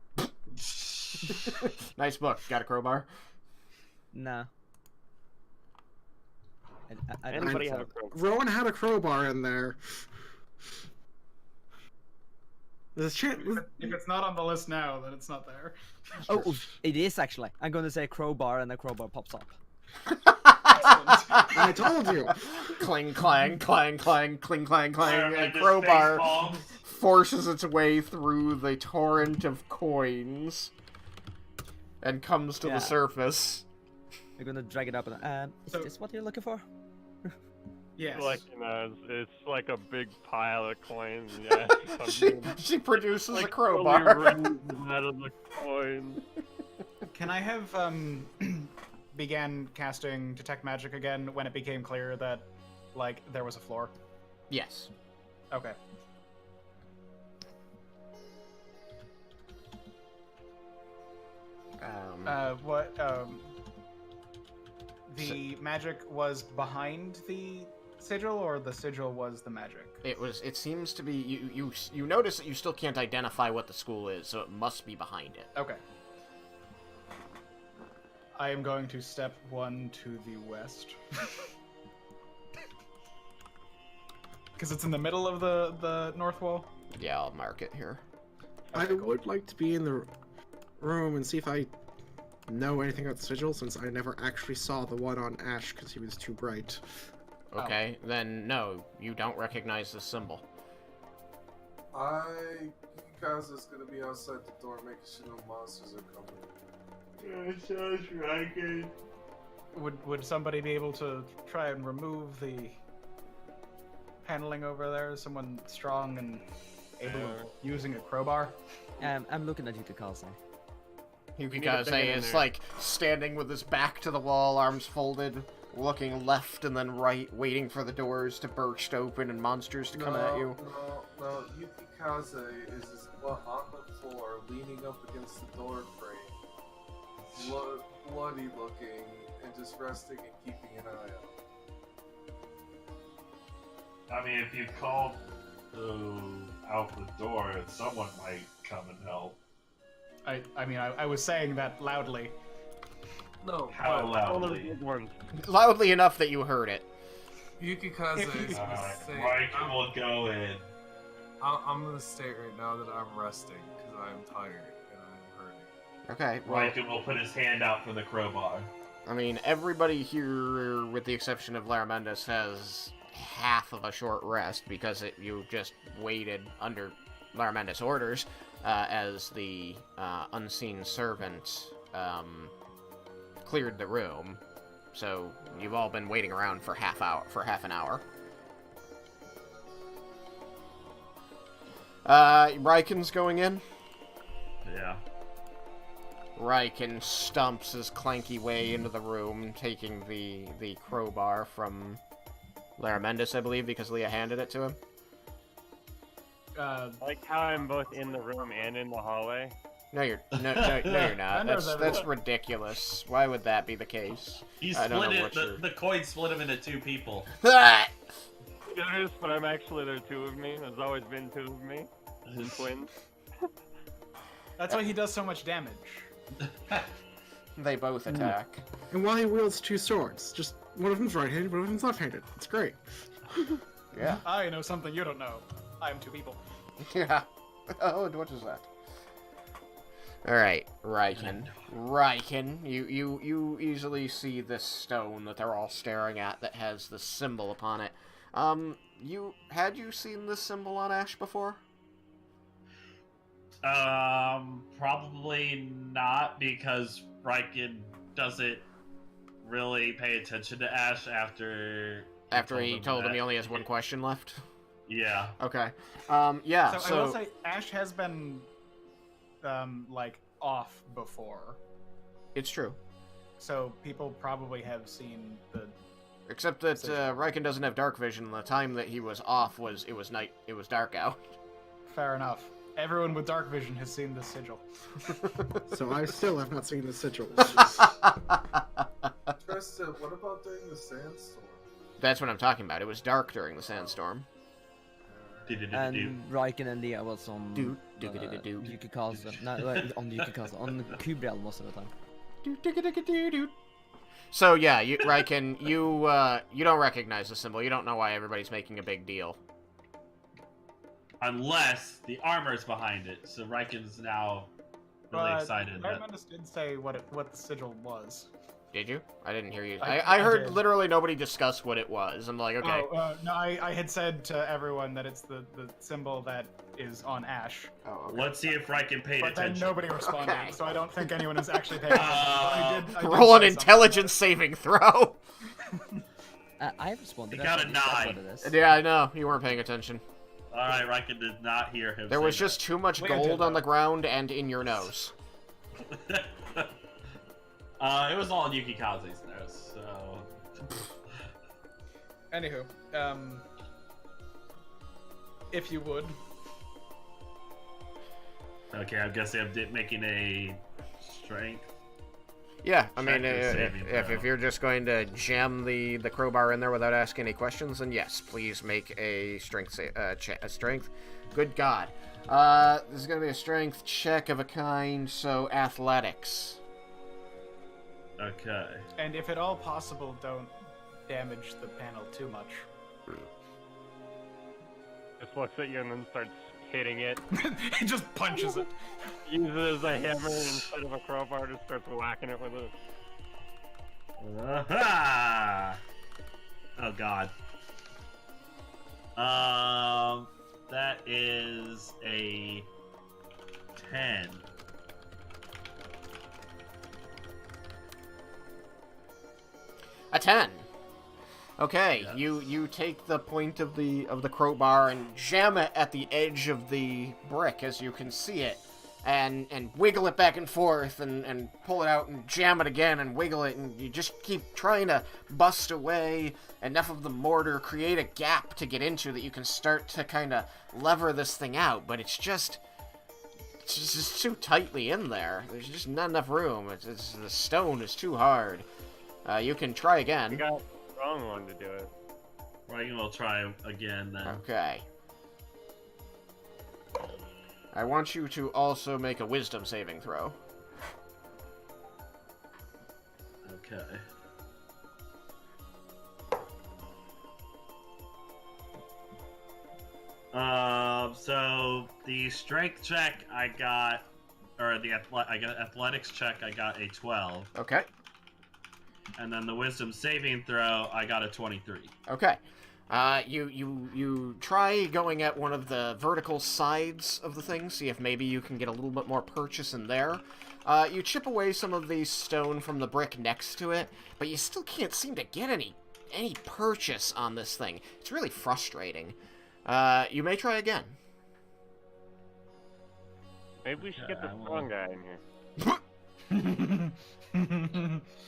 Nice book. Got a crowbar? No. I don't Anybody think have so. a crowbar? Rowan had a crowbar in there. There's a chance. If it's not on the list now, then it's not there. Oh, it is actually. I'm gonna say crowbar, and the crowbar pops up. I told you. Cling, clang, clang, clang, cling, clang, clang. A Just crowbar face palms. forces its way through the torrent of coins and comes to Yeah. the surface. I'm gonna drag it up and is So- this what you're looking for? Yes. Like, it's like a big pile of coins. Yeah. She produces a Like, crowbar. fully raised out of the coins. Can I have began casting detect magic again when it became clear that like there was a floor? Yes. Okay. What the magic was behind the sigil, or the sigil was the magic? It seems to be you notice that you still can't identify what the school is, so it must be behind it. Okay. I am going to step 1 to the west. Because it's in the middle of the north wall. Yeah, I'll mark it here. I would like to be in the room and see if I know anything about the sigil, since I never actually saw the one on Ash because he was too bright. Okay, then no, you don't recognize the symbol. Guys is gonna be outside the door making sure no monsters are coming. Raiken. Would somebody be able to try and remove the paneling over there? Someone strong and able of using a crowbar? I'm looking at Yukikaze. Yukikaze is like standing with his back to the wall, arms folded, looking left and then right, waiting for the doors to burst open and monsters to come at you. No. Yukikaze is his butt on the floor, leaning up against the door frame, bloody looking, and just resting and keeping an eye out. I mean, if you called out the door, someone might come and help. I was saying that loudly. No. How loudly? Loudly enough that you heard it. Yukikaze is saying, Raiken will go in. I'm gonna state right now that I'm resting because I'm tired and I'm hurting. Okay, well, Raiken will put his hand out for the crowbar. I mean, everybody here, with the exception of Laramentis, has half of a short rest because you just waited under Laramentis' orders as the unseen servant cleared the room. So you've all been waiting around for half an hour. Raiken's going in. Yeah. Raiken stumps his clanky way into the room, taking the crowbar from Laramentis, I believe, because Leah handed it to him. Like how I'm both in the room and in the hallway. No, you're not. That's ridiculous. Why would that be the case? He I don't split know it. what The coin split him into 2 people. Notice, but I'm actually there are 2 of me. There's always been 2 of me. Twins. That's why he does so much damage. They both attack. And while he wields 2 swords, just one of them's right-handed, one of them's left-handed. It's great. Yeah. I know something you don't know. I am 2 people. Yeah. Oh, and what is that? Alright, Raiken. You easily see this stone that they're all staring at that has the symbol upon it. Had you seen this symbol on Ash before? Probably not, because Raiken doesn't really pay attention to Ash after he told him he only has 1 question left? Yeah. Okay. Yeah, So I will say, Ash has been, like, off before. It's true. So people probably have seen the... Except that Raiken doesn't have dark vision. The time that he was off it was night. It was dark out. Fair enough. Everyone with dark vision has seen the sigil. So I still have not seen the sigil. Trista, what about during the sandstorm? That's what I'm talking about. It was dark during the sandstorm. And Raiken and Leah was on Yukikaze. on Kubriel most of the time. So yeah, Raiken, you don't recognize the symbol. You don't know why everybody's making a big deal. Unless the armor's behind it. So Raiken's now really excited. Garland did say what the sigil was. Did you? I didn't hear you. I I heard did. literally nobody discuss what it was. I'm like, okay. No, I had said to everyone that it's the symbol that is on ash. Oh, okay. Let's see if Raiken paid But then attention. nobody responded, Okay. so I don't think anyone is actually paying attention. I did Roll an say intelligence saving throw. I responded. He got a that's what 9. it is. Yeah, I know. You weren't paying attention. Alright, Raiken did not hear him. There was just too much Leah did, gold on though. the ground and in your nose. It was all in Yukikaze's nose, so. Anywho, if you would. Okay, I'm guessing I'm making a strength. Yeah, I mean, Check your saving if throw. you're just going to jam the crowbar in there without asking any questions, then yes, please make a strength strength. Good God. This is going to be a strength check of a kind, so athletics. Okay. And if at all possible, don't damage the panel too much. Just looks at you and then starts hitting it. He just punches it. Uses it as a hammer instead of a crowbar, just starts whacking it with it. Aha! Oh God. That is a 10. A 10. Okay, Yes. you take the point of the crowbar and jam it at the edge of the brick as you can see it, and wiggle it back and forth and pull it out and jam it again and wiggle it, and you just keep trying to bust away enough of the mortar, create a gap to get into that you can start to kind of lever this thing out, but it's just too tightly in there. There's just not enough room. The stone is too hard. You can try again. You got the wrong one to do it. Raiken will try again then. Okay. I want you to also make a wisdom saving throw. Okay. So the strength check I got, or I got athletics check I got a 12, Okay. and then the wisdom saving throw I got a 23. Okay. You try going at one of the vertical sides of the thing, see if maybe you can get a little bit more purchase in there. You chip away some of the stone from the brick next to it, but you still can't seem to get any purchase on this thing. It's really frustrating. You may try again. Maybe we should get the strong guy in here.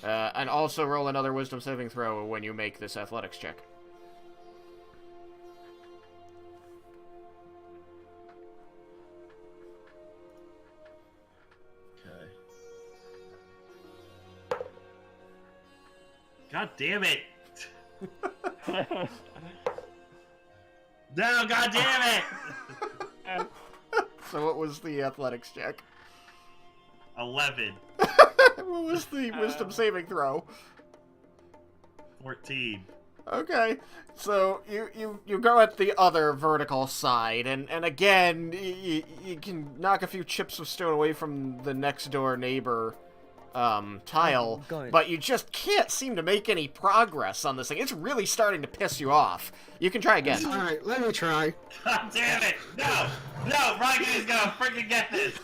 And also roll another wisdom saving throw when you make this athletics check. Okay. God damn it! No, god damn it! So what was the athletics check? 11, What was the wisdom saving throw? 14. Okay, so you go at the other vertical side, and again, you can knock a few chips of stone away from the next door neighbor tile, but you just can't seem to make any progress on this thing. It's really starting to piss you off. You can try again. Alright, let me try. God damn it! No! No! Raiken is gonna freaking get this!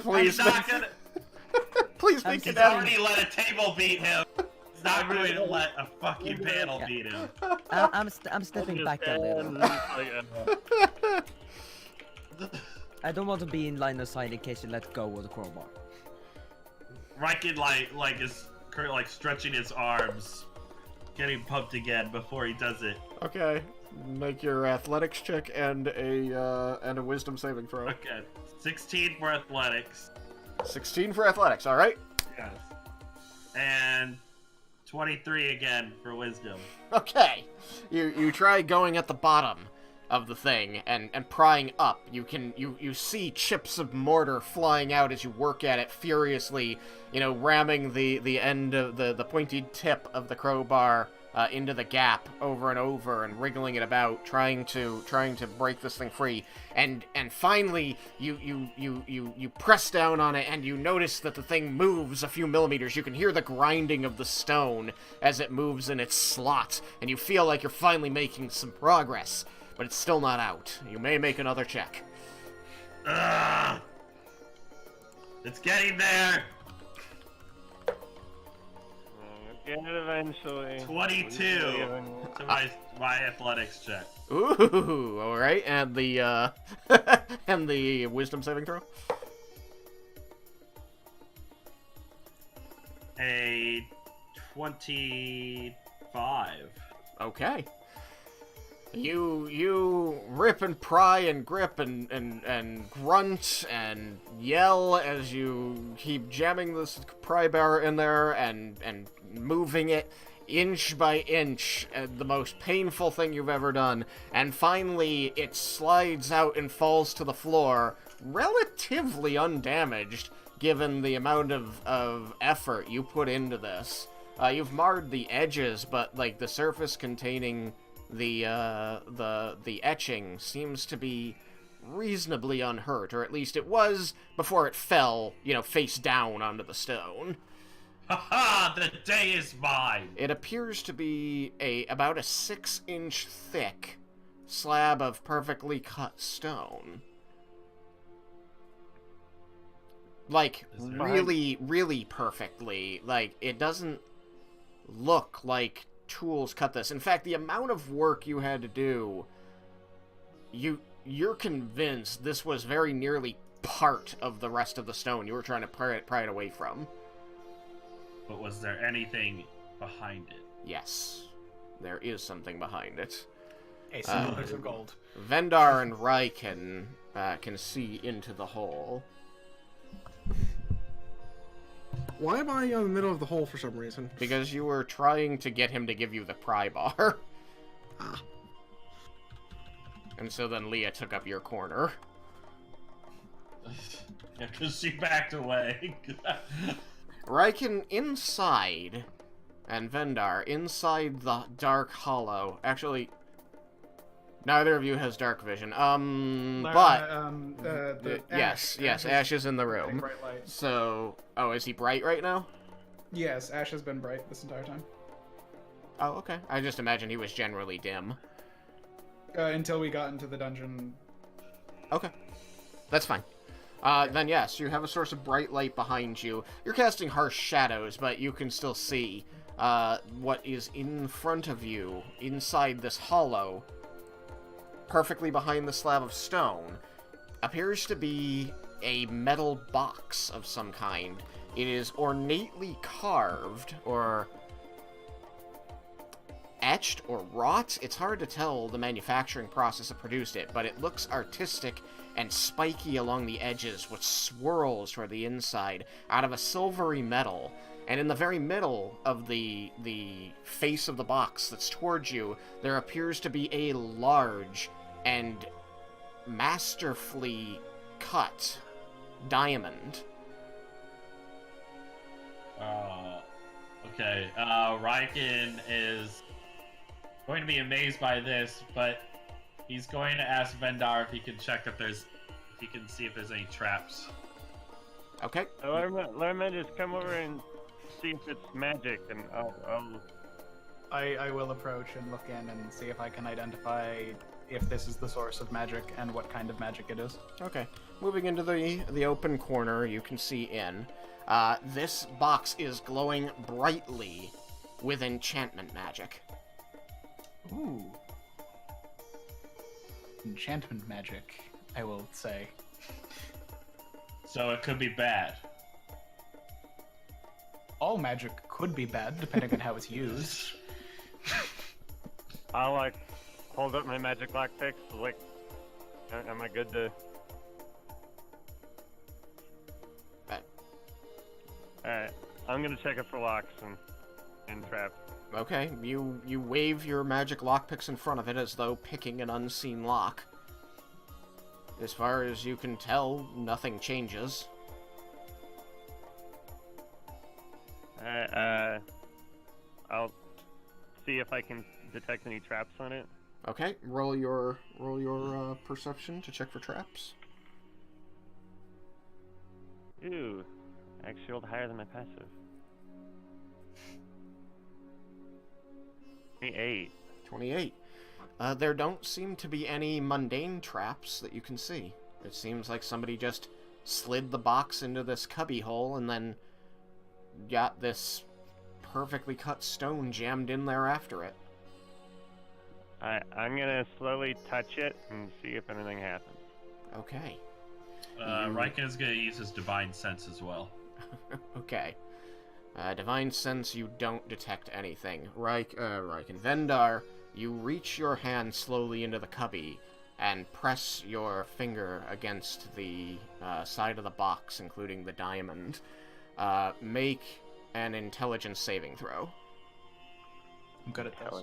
Please, He's not gonna. please make He's it out. already let a table beat him. He's not going to let a fucking panel beat him. I'm stepping back a little. I don't want to be in line of sight in case you let go of the crowbar. Raiken is stretching his arms, getting pumped again before he does it. Okay, make your athletics check and a wisdom saving throw. Okay, 16 for athletics. 16 for athletics. All right. Yes. And 23 again for wisdom. Okay. You try going at the bottom of the thing and prying up. You see chips of mortar flying out as you work at it furiously, ramming the end of the pointy tip of the crowbar into the gap over and over and wriggling it about, trying to break this thing free. And finally, you press down on it, and you notice that the thing moves a few millimeters. You can hear the grinding of the stone as it moves in its slot, and you feel like you're finally making some progress, but it's still not out. You may make another check. It's getting there. Get it eventually. 22 to my athletics check. Ooh, all right, and the and the wisdom saving throw. A 25. Okay. You rip and pry and grip and grunt and yell as you keep jamming this pry bar in there and moving it inch by inch, the most painful thing you've ever done. And finally, it slides out and falls to the floor, relatively undamaged, given the amount of effort you put into this. You've marred the edges, but like the surface containing the etching seems to be reasonably unhurt, or at least it was before it fell, face down onto the stone. Haha, the day is mine! It appears to be about a 6-inch thick slab of perfectly cut stone. Like, really, really perfectly. Like, it doesn't look like tools cut this. In fact, the amount of work you had to do, you're convinced this was very nearly part of the rest of the stone you were trying to pry it away from. But was there anything behind it? Yes, there is something behind it. A single piece of gold. Vendar and Raiken can see into the hole. Why am I in the middle of the hole for some reason? Because you were trying to get him to give you the pry bar. Ah. And so then Leah took up your corner. Yeah, because she backed away. Raiken inside, and Vendar inside the dark hollow. Actually, neither of you has dark vision. Yes, Ash is in the room. Bright light. So, is he bright right now? Yes, Ash has been bright this entire time. Oh, okay. I just imagined he was generally dim. Until we got into the dungeon. Okay. That's fine. Then yes, you have a source of bright light behind you. You're casting harsh shadows, but you can still see what is in front of you, inside this hollow, perfectly behind the slab of stone, appears to be a metal box of some kind. It is ornately carved, or etched, or wrought. It's hard to tell the manufacturing process that produced it, but it looks artistic and spiky along the edges, which swirls toward the inside out of a silvery metal. And in the very middle of the face of the box that's towards you, there appears to be a large and masterfully cut diamond. Okay. Raiken is going to be amazed by this, but he's going to ask Vendar if he can check if he can see if there's any traps. Okay. Let me just come over and see if it's magic, and I will approach and look in and see if I can identify if this is the source of magic and what kind of magic it is. Okay. Moving into the open corner, you can see in. This box is glowing brightly with enchantment magic. Ooh. Enchantment magic, I will say. So it could be bad. All magic could be bad, depending on how it's used. I'll hold up my magic lockpick. Am I good to? Alright, I'm gonna check it for locks and traps. Okay, you wave your magic lockpicks in front of it as though picking an unseen lock. As far as you can tell, nothing changes. Alright, I'll see if I can detect any traps on it. Okay, roll your perception to check for traps. Ooh, I actually rolled higher than my passive. 28. 28. There don't seem to be any mundane traps that you can see. It seems like somebody just slid the box into this cubby hole and then got this perfectly cut stone jammed in there after it. I'm gonna slowly touch it and see if anything happens. Okay. Raiken's gonna use his divine sense as well. Okay. Divine sense, you don't detect anything. Raiken. Vendar, you reach your hand slowly into the cubby and press your finger against the side of the box, including the diamond. Make an intelligence saving throw. I'm good at this.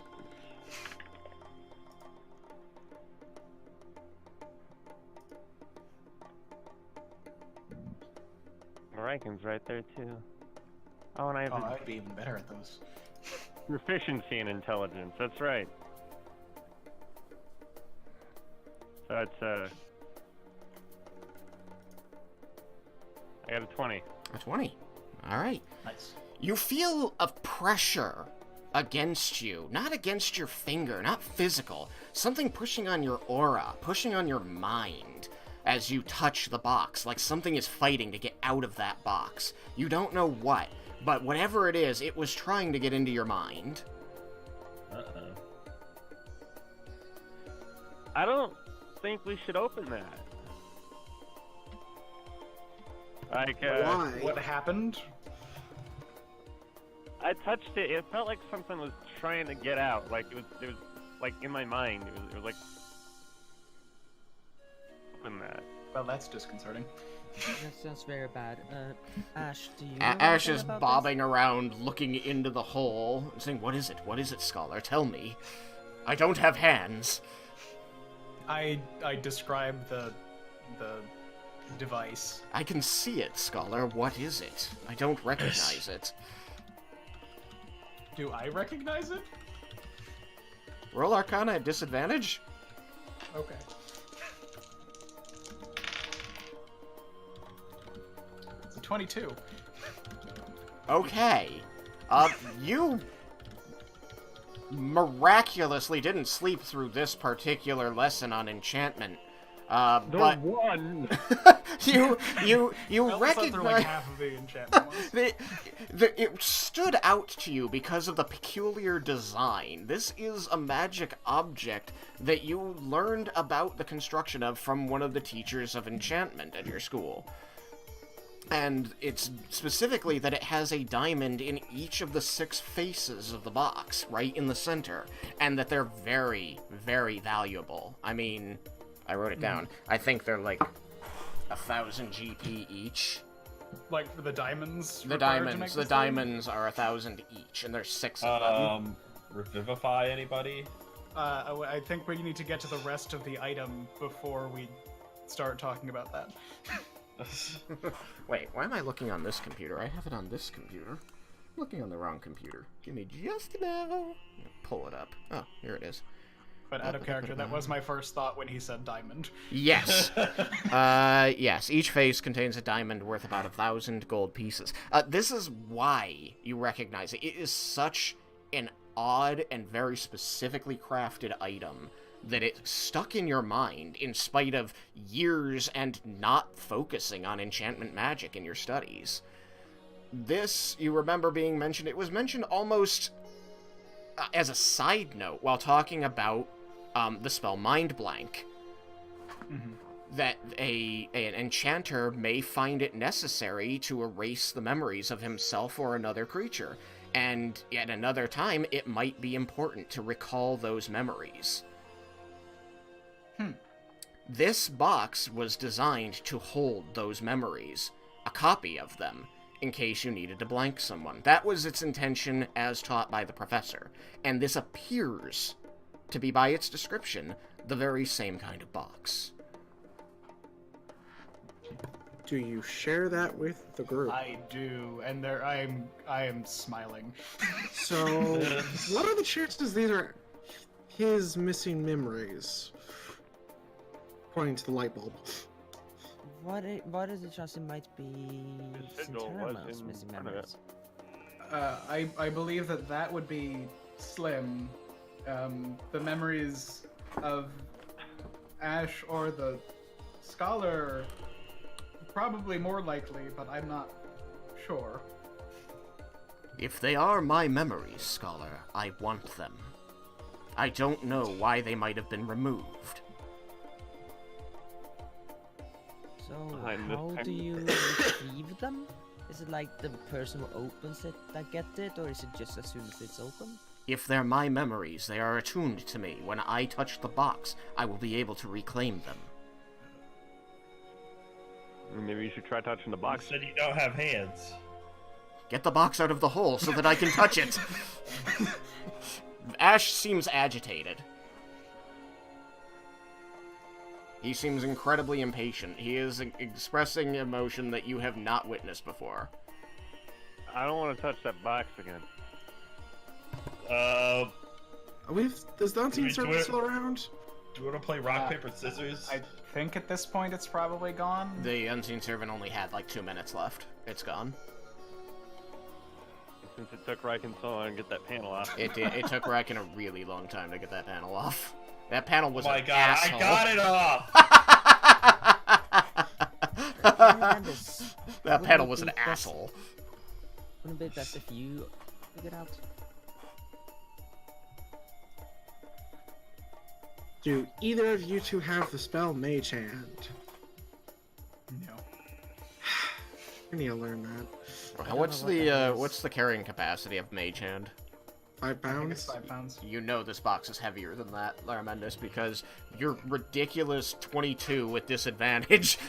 Raiken's right there too. Oh, and I have I'd be even better at those. proficiency in intelligence. That's right. So it's I got a 20. A 20. Alright. Nice. You feel a pressure against you. Not against your finger, not physical. Something pushing on your aura, pushing on your mind as you touch the box, like something is fighting to get out of that box. You don't know what, but whatever it is, it was trying to get into your mind. Uh-oh. I don't think we should open that. Like, Why? What happened? I touched it. It felt like something was trying to get out. Like it was like in my mind. It was like open that. Well, that's disconcerting. That sounds very bad. Ash, do you know Ash anything is about bobbing around, looking into the hole, saying, "What is it? What is it, Scholar? Tell me. I don't have hands." I describe the device. I can see it, Scholar. What is it? I don't recognize it. Do I recognize it? Roll Arcana at disadvantage? Okay. It's a 22. Okay. You miraculously didn't sleep through this particular lesson on enchantment. But one. you Well, like recognize half of the enchantment ones. it stood out to you because of the peculiar design. This is a magic object that you learned about the construction of from one of the teachers of enchantment at your school. And it's specifically that it has a diamond in each of the 6 faces of the box, right in the center, and that they're very, very valuable. I mean, I wrote it down. I think they're like 1,000 GP each. Like for the diamonds? The diamonds are 1,000 each, and there's 6 of them. Revivify anybody? I think we need to get to the rest of the item before we start talking about that. Wait, why am I looking on this computer? I have it on this computer. I'm looking on the wrong computer. Give me just a moment. Pull it up. Oh, here it is. But out of character, that was my first thought when he said diamond. Yes. Yes, each face contains a diamond worth about 1,000 gold pieces. This is why you recognize it. It is such an odd and very specifically crafted item that it stuck in your mind in spite of years and not focusing on enchantment magic in your studies. This, you remember being mentioned, it was mentioned almost as a side note while talking about the spell Mind Blank. Mm-hmm. That an enchanter may find it necessary to erase the memories of himself or another creature, and at another time it might be important to recall those memories. This box was designed to hold those memories, a copy of them, in case you needed to blank someone. That was its intention as taught by the professor, and this appears to be, by its description, the very same kind of box. Do you share that with the group? I do, and I am smiling. So, what are the chances these are his missing memories? Pointing to the light bulb. What is the chance it might be Centerman's missing memories? I believe that would be slim. The memories of Ash or the Scholar, probably more likely, but I'm not sure. If they are my memories, Scholar, I want them. I don't know why they might have been removed. So, how do you retrieve them? Is it like the person who opens it that gets it, or is it just as soon as it's open? If they're my memories, they are attuned to me. When I touch the box, I will be able to reclaim them. Maybe you should try touching the box. You said you don't have hands. Get the box out of the hole so that I can touch it! Ash seems agitated. He seems incredibly impatient. He is expressing emotion that you have not witnessed before. I don't want to touch that box again. Does the unseen servant still around? Do you want to play rock, paper, scissors? I think at this point it's probably gone. The unseen servant only had like 2 minutes left. It's gone. Since it took Raiken so long to get that panel off. It did. It took Raiken a really long time to get that panel off. That panel was my an God, asshole. I got it off! That panel was an asshole. Wouldn't it be best if you figured out? Do either of you two have the spell Mage Hand? No. I need to learn that. What's the carrying capacity of Mage Hand? 5 pounds? I think it's 5 pounds. You know this box is heavier than that, Laramendus, because your ridiculous 22 with disadvantage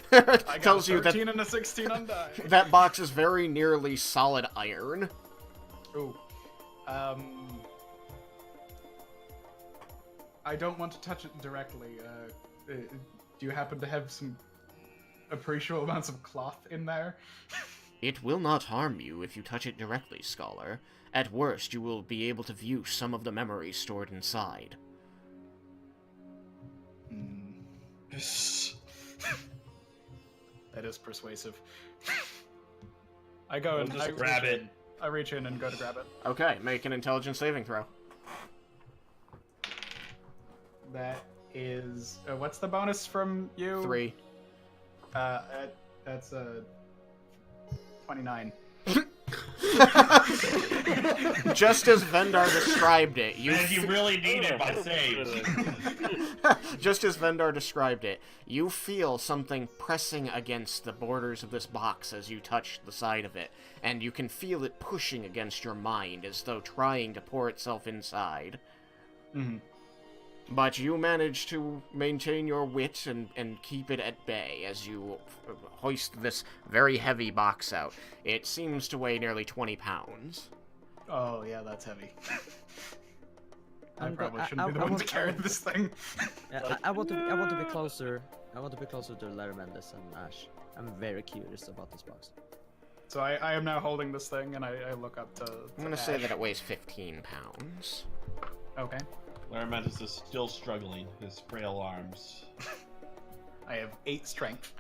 tells you that 13 and a 16 on die. that box is very nearly solid iron. Ooh. I don't want to touch it directly. Do you happen to have some appreciable amounts of cloth in there? It will not harm you if you touch it directly, Scholar. At worst, you will be able to view some of the memories stored inside. That is persuasive. I go and just grab it. I reach in and go to grab it. Okay, make an intelligence saving throw. That is... what's the bonus from you? 3. That's 29. Just as Vendar described it, you really needed my save. Just as Vendar described it, you feel something pressing against the borders of this box as you touch the side of it, and you can feel it pushing against your mind as though trying to pour itself inside. Mm-hmm. But you manage to maintain your wit and keep it at bay as you hoist this very heavy box out. It seems to weigh nearly 20 pounds. Oh, yeah, that's heavy. I probably shouldn't be the one to carry this thing. Yeah, I want to be closer. I want to be closer to Laramendus and Ash. I'm very curious about this box. So I am now holding this thing, and I look up to I'm going to say that it weighs 15 pounds. Okay. Laramendus is still struggling, his frail arms. I have 8 strength.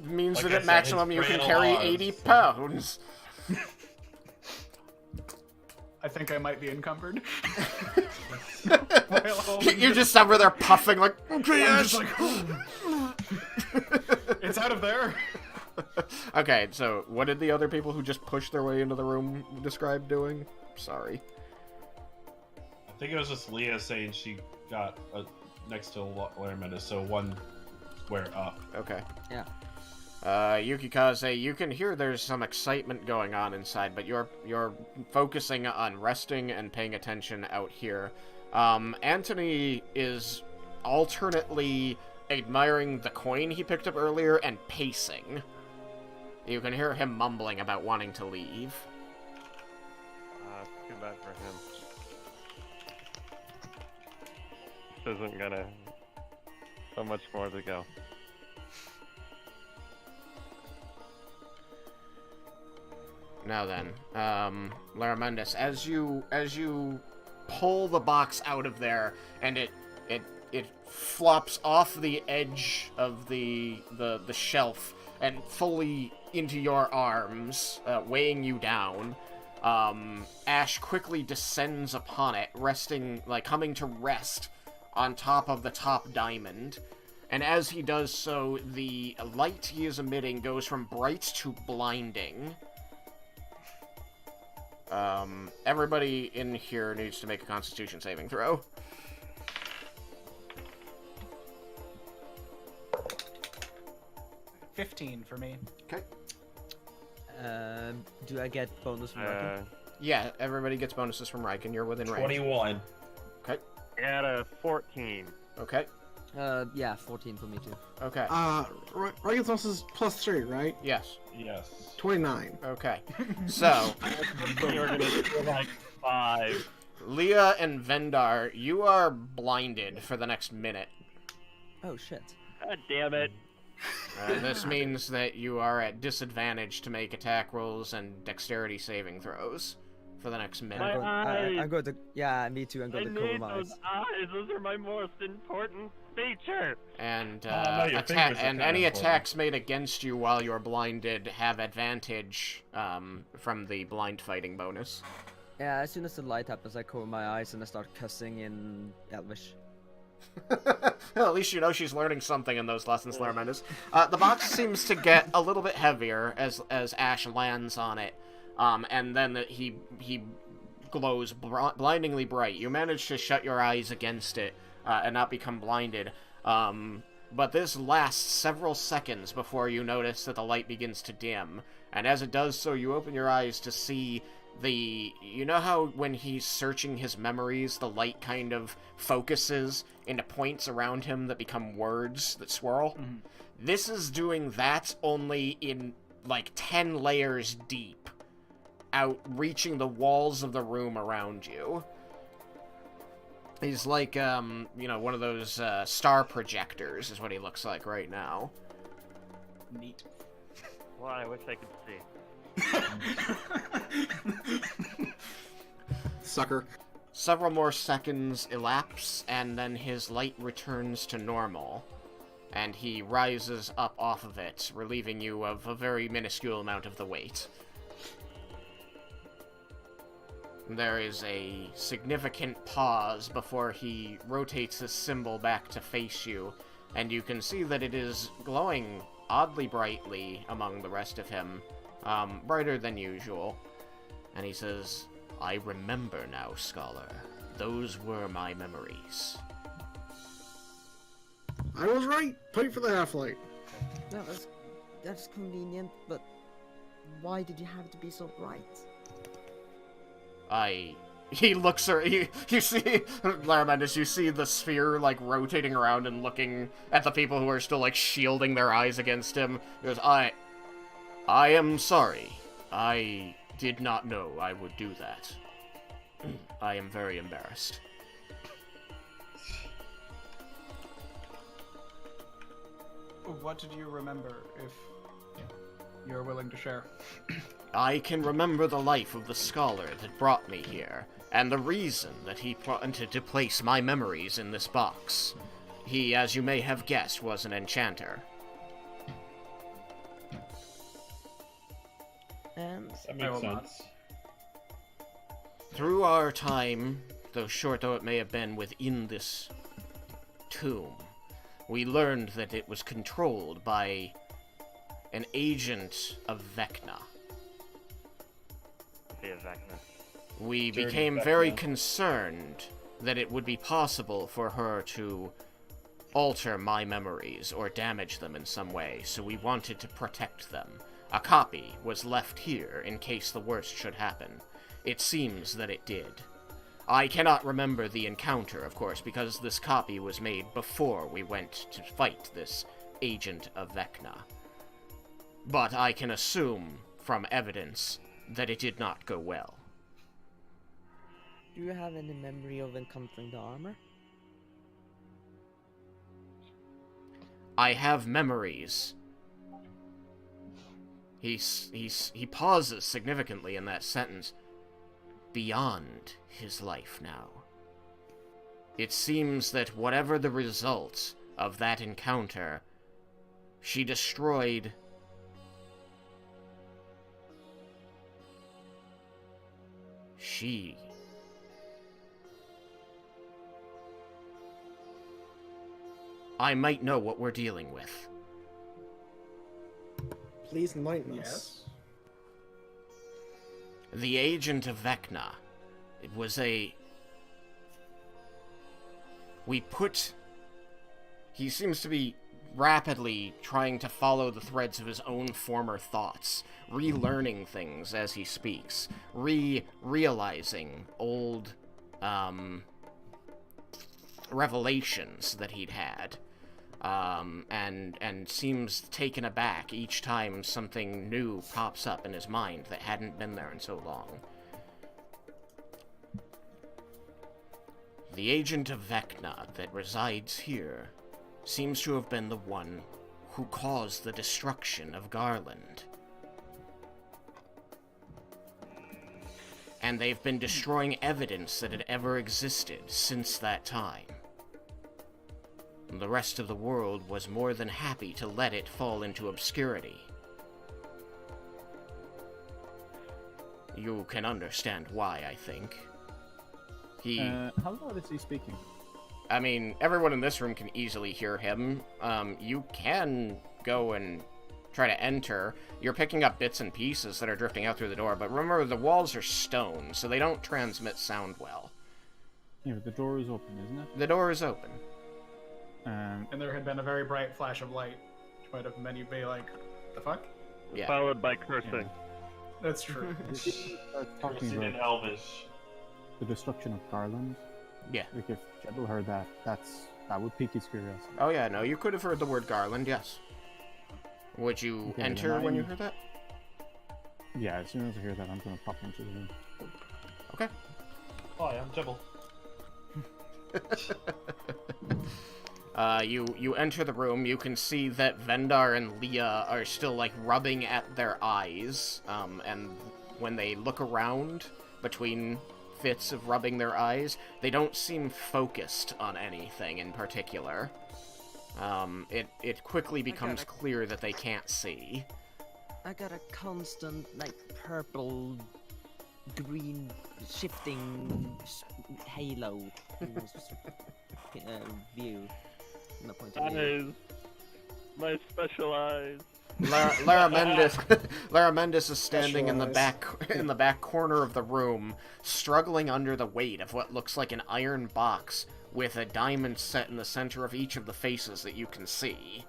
Means Like that I at said, maximum his you can frail carry arms. 80 pounds. I think I might be encumbered. You're just over there puffing like, okay, I'm yes. just like, it's out of there. Okay, so what did the other people who just pushed their way into the room describe doing? Sorry. I think it was just Leah saying she got next to Laramendus, so one square up. Okay. Yeah. Yukikaze, you can hear there's some excitement going on inside, but you're focusing on resting and paying attention out here. Antoni is alternately admiring the coin he picked up earlier and pacing. You can hear him mumbling about wanting to leave. Too bad for him. This isn't gonna... So much more to go. Now then, Laramendus, as you pull the box out of there, and it flops off the edge of the shelf and fully into your arms, weighing you down. Ash quickly descends upon it, coming to rest on top of the top diamond. And as he does so, the light he is emitting goes from bright to blinding. Everybody in here needs to make a Constitution saving throw. $15 for me. Okay. Do I get bonus from Raiken? Yeah, everybody gets bonuses from Raiken. You're within range. 21. Okay. Got a 14. Okay. Yeah, 14 for me too. Okay. Raiken's losses +3, right? Yes. Yes. 29. Okay. So, You're gonna feel like 5. Leah and Vendar, you are blinded for the next minute. Oh shit. God damn it. This means that you are at disadvantage to make attack rolls and dexterity saving throws for the next minute. I'm going to. Yeah, me too. I'm going to cover need my those eyes. eyes. Those are my most important feature. And no, your fingers are kinda any important. attacks made against you while you're blinded have advantage from the blind fighting bonus. Yeah, as soon as the light happens, I cover my eyes and I start cussing in Elvish. Well, at least you know she's learning something in those lessons, Laramendus. The box seems to get a little bit heavier as Ash lands on it, and then he glows blindingly bright. You manage to shut your eyes against it and not become blinded, but this lasts several seconds before you notice that the light begins to dim, and as it does so, you open your eyes to see you know how when he's searching his memories, the light kind of focuses into points around him that become words that swirl? Mm-hmm. This is doing that only in, like, 10 layers deep, out reaching the walls of the room around you. He's like, one of those, star projectors is what he looks like right now. Neat. Well, I wish I could see. Sucker. Several more seconds elapse, and then his light returns to normal, and he rises up off of it, relieving you of a very minuscule amount of the weight. There is a significant pause before he rotates his symbol back to face you, and you can see that it is glowing oddly brightly among the rest of him, brighter than usual. And he says, "I remember now, Scholar. Those were my memories." I was right. Point for the half-light. That's convenient, but why did you have to be so bright? He looks you see, Laramendus, you see the sphere, like, rotating around and looking at the people who are still, like, shielding their eyes against him. He goes, I am sorry. I did not know I would do that. I am very embarrassed. What did you remember, if you're willing to share? I can remember the life of the scholar that brought me here, and the reason that he wanted to place my memories in this box. He, as you may have guessed, was an enchanter. That makes sense. Through our time, though short though it may have been within this tomb, we learned that it was controlled by an agent of Vecna. We became very concerned that it would be possible for her to alter my memories or damage them in some way, so we wanted to protect them. A copy was left here in case the worst should happen. It seems that it did. I cannot remember the encounter, of course, because this copy was made before we went to fight this agent of Vecna. But I can assume, from evidence, that it did not go well. Do you have any memory of encountering the armor? I have memories He pauses significantly in that sentence. Beyond his life now. It seems that whatever the result of that encounter, she destroyed I might know what we're dealing with. Please enlighten us. Yes. The agent of Vecna. It was a... He seems to be rapidly trying to follow the threads of his own former thoughts, relearning things as he speaks, realizing old, revelations that he'd had, and seems taken aback each time something new pops up in his mind that hadn't been there in so long. The agent of Vecna that resides here seems to have been the one who caused the destruction of Garland. And they've been destroying evidence that had ever existed since that time. The rest of the world was more than happy to let it fall into obscurity. You can understand why, I think. How loud is he speaking? I mean, everyone in this room can easily hear him. You can go and try to enter. You're picking up bits and pieces that are drifting out through the door, but remember, the walls are stone, so they don't transmit sound well. Yeah, the door is open, isn't it? The door is open. And there had been a very bright flash of light, which might have made you be like, the fuck? Yeah. Followed by cursing. Yeah. That's true. Talking Cursing in about Elvish. the destruction of Garland. Yeah. Like if Jebel heard that, that would pique his curiosity. Oh yeah, no, you could have heard the word Garland, yes. Would you Okay, enter then when you heard that? Yeah, as soon as I hear that, I'm gonna pop into the room. Okay. Hi, I'm Jebel. You enter the room. You can see that Vendar and Leah are still, like, rubbing at their eyes, and when they look around between fits of rubbing their eyes, they don't seem focused on anything in particular. It quickly becomes clear that they can't see. I got a constant, like, purple, green, shifting halo view. No point of view. Eyes. My special eyes. Lara Mendes is standing in the back corner of the room, struggling under the weight of what looks like an iron box with a diamond set in the center of each of the faces that you can see.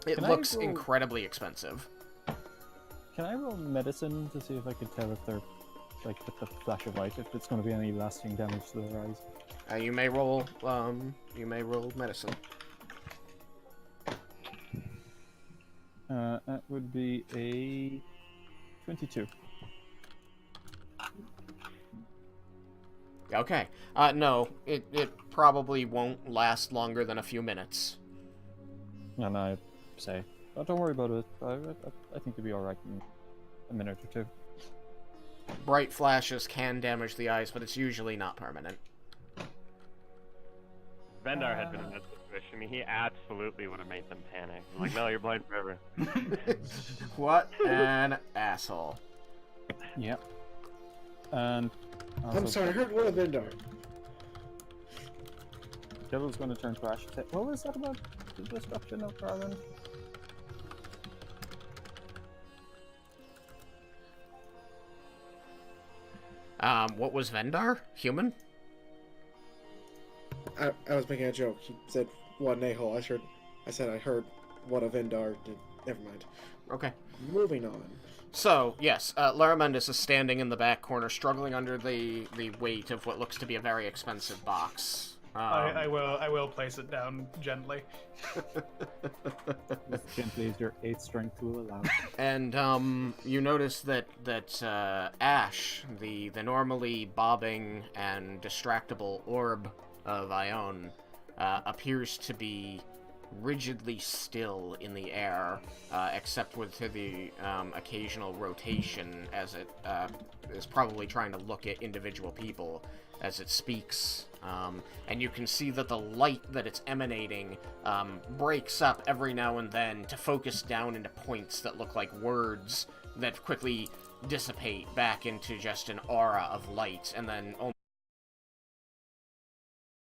It looks incredibly expensive. Can I roll medicine to see if I can tell if they're, like, with the flash of light, if it's going to be any lasting damage to their eyes? You may roll medicine. That would be a 22. Okay. No, it probably won't last longer than a few minutes. And I say, oh, don't worry about it. I think you'll be alright in a minute or two. Bright flashes can damage the eyes, but it's usually not permanent. Vendar had been in that situation. He absolutely would have made them panic. I'm like, no, you're blind forever. What an asshole. Yep. And I'm sorry, I heard one of Vendar. Devil's going to turn to Ash and say, what was that about the destruction of Garland? What was Vendar? Human? I was making a joke. He said one a-hole. I said I heard what a Vendar did. Never mind. Okay. Moving on. So, yes, Lara Mendes is standing in the back corner, struggling under the weight of what looks to be a very expensive box. I will place it down gently. As gently as your 8th strength will allow. And you notice that Ash, the normally bobbing and distractible orb of Ione, appears to be rigidly still in the air, except with the occasional rotation as it is probably trying to look at individual people as it speaks. And you can see that the light that it's emanating breaks up every now and then to focus down into points that look like words that quickly dissipate back into just an aura of light, and then only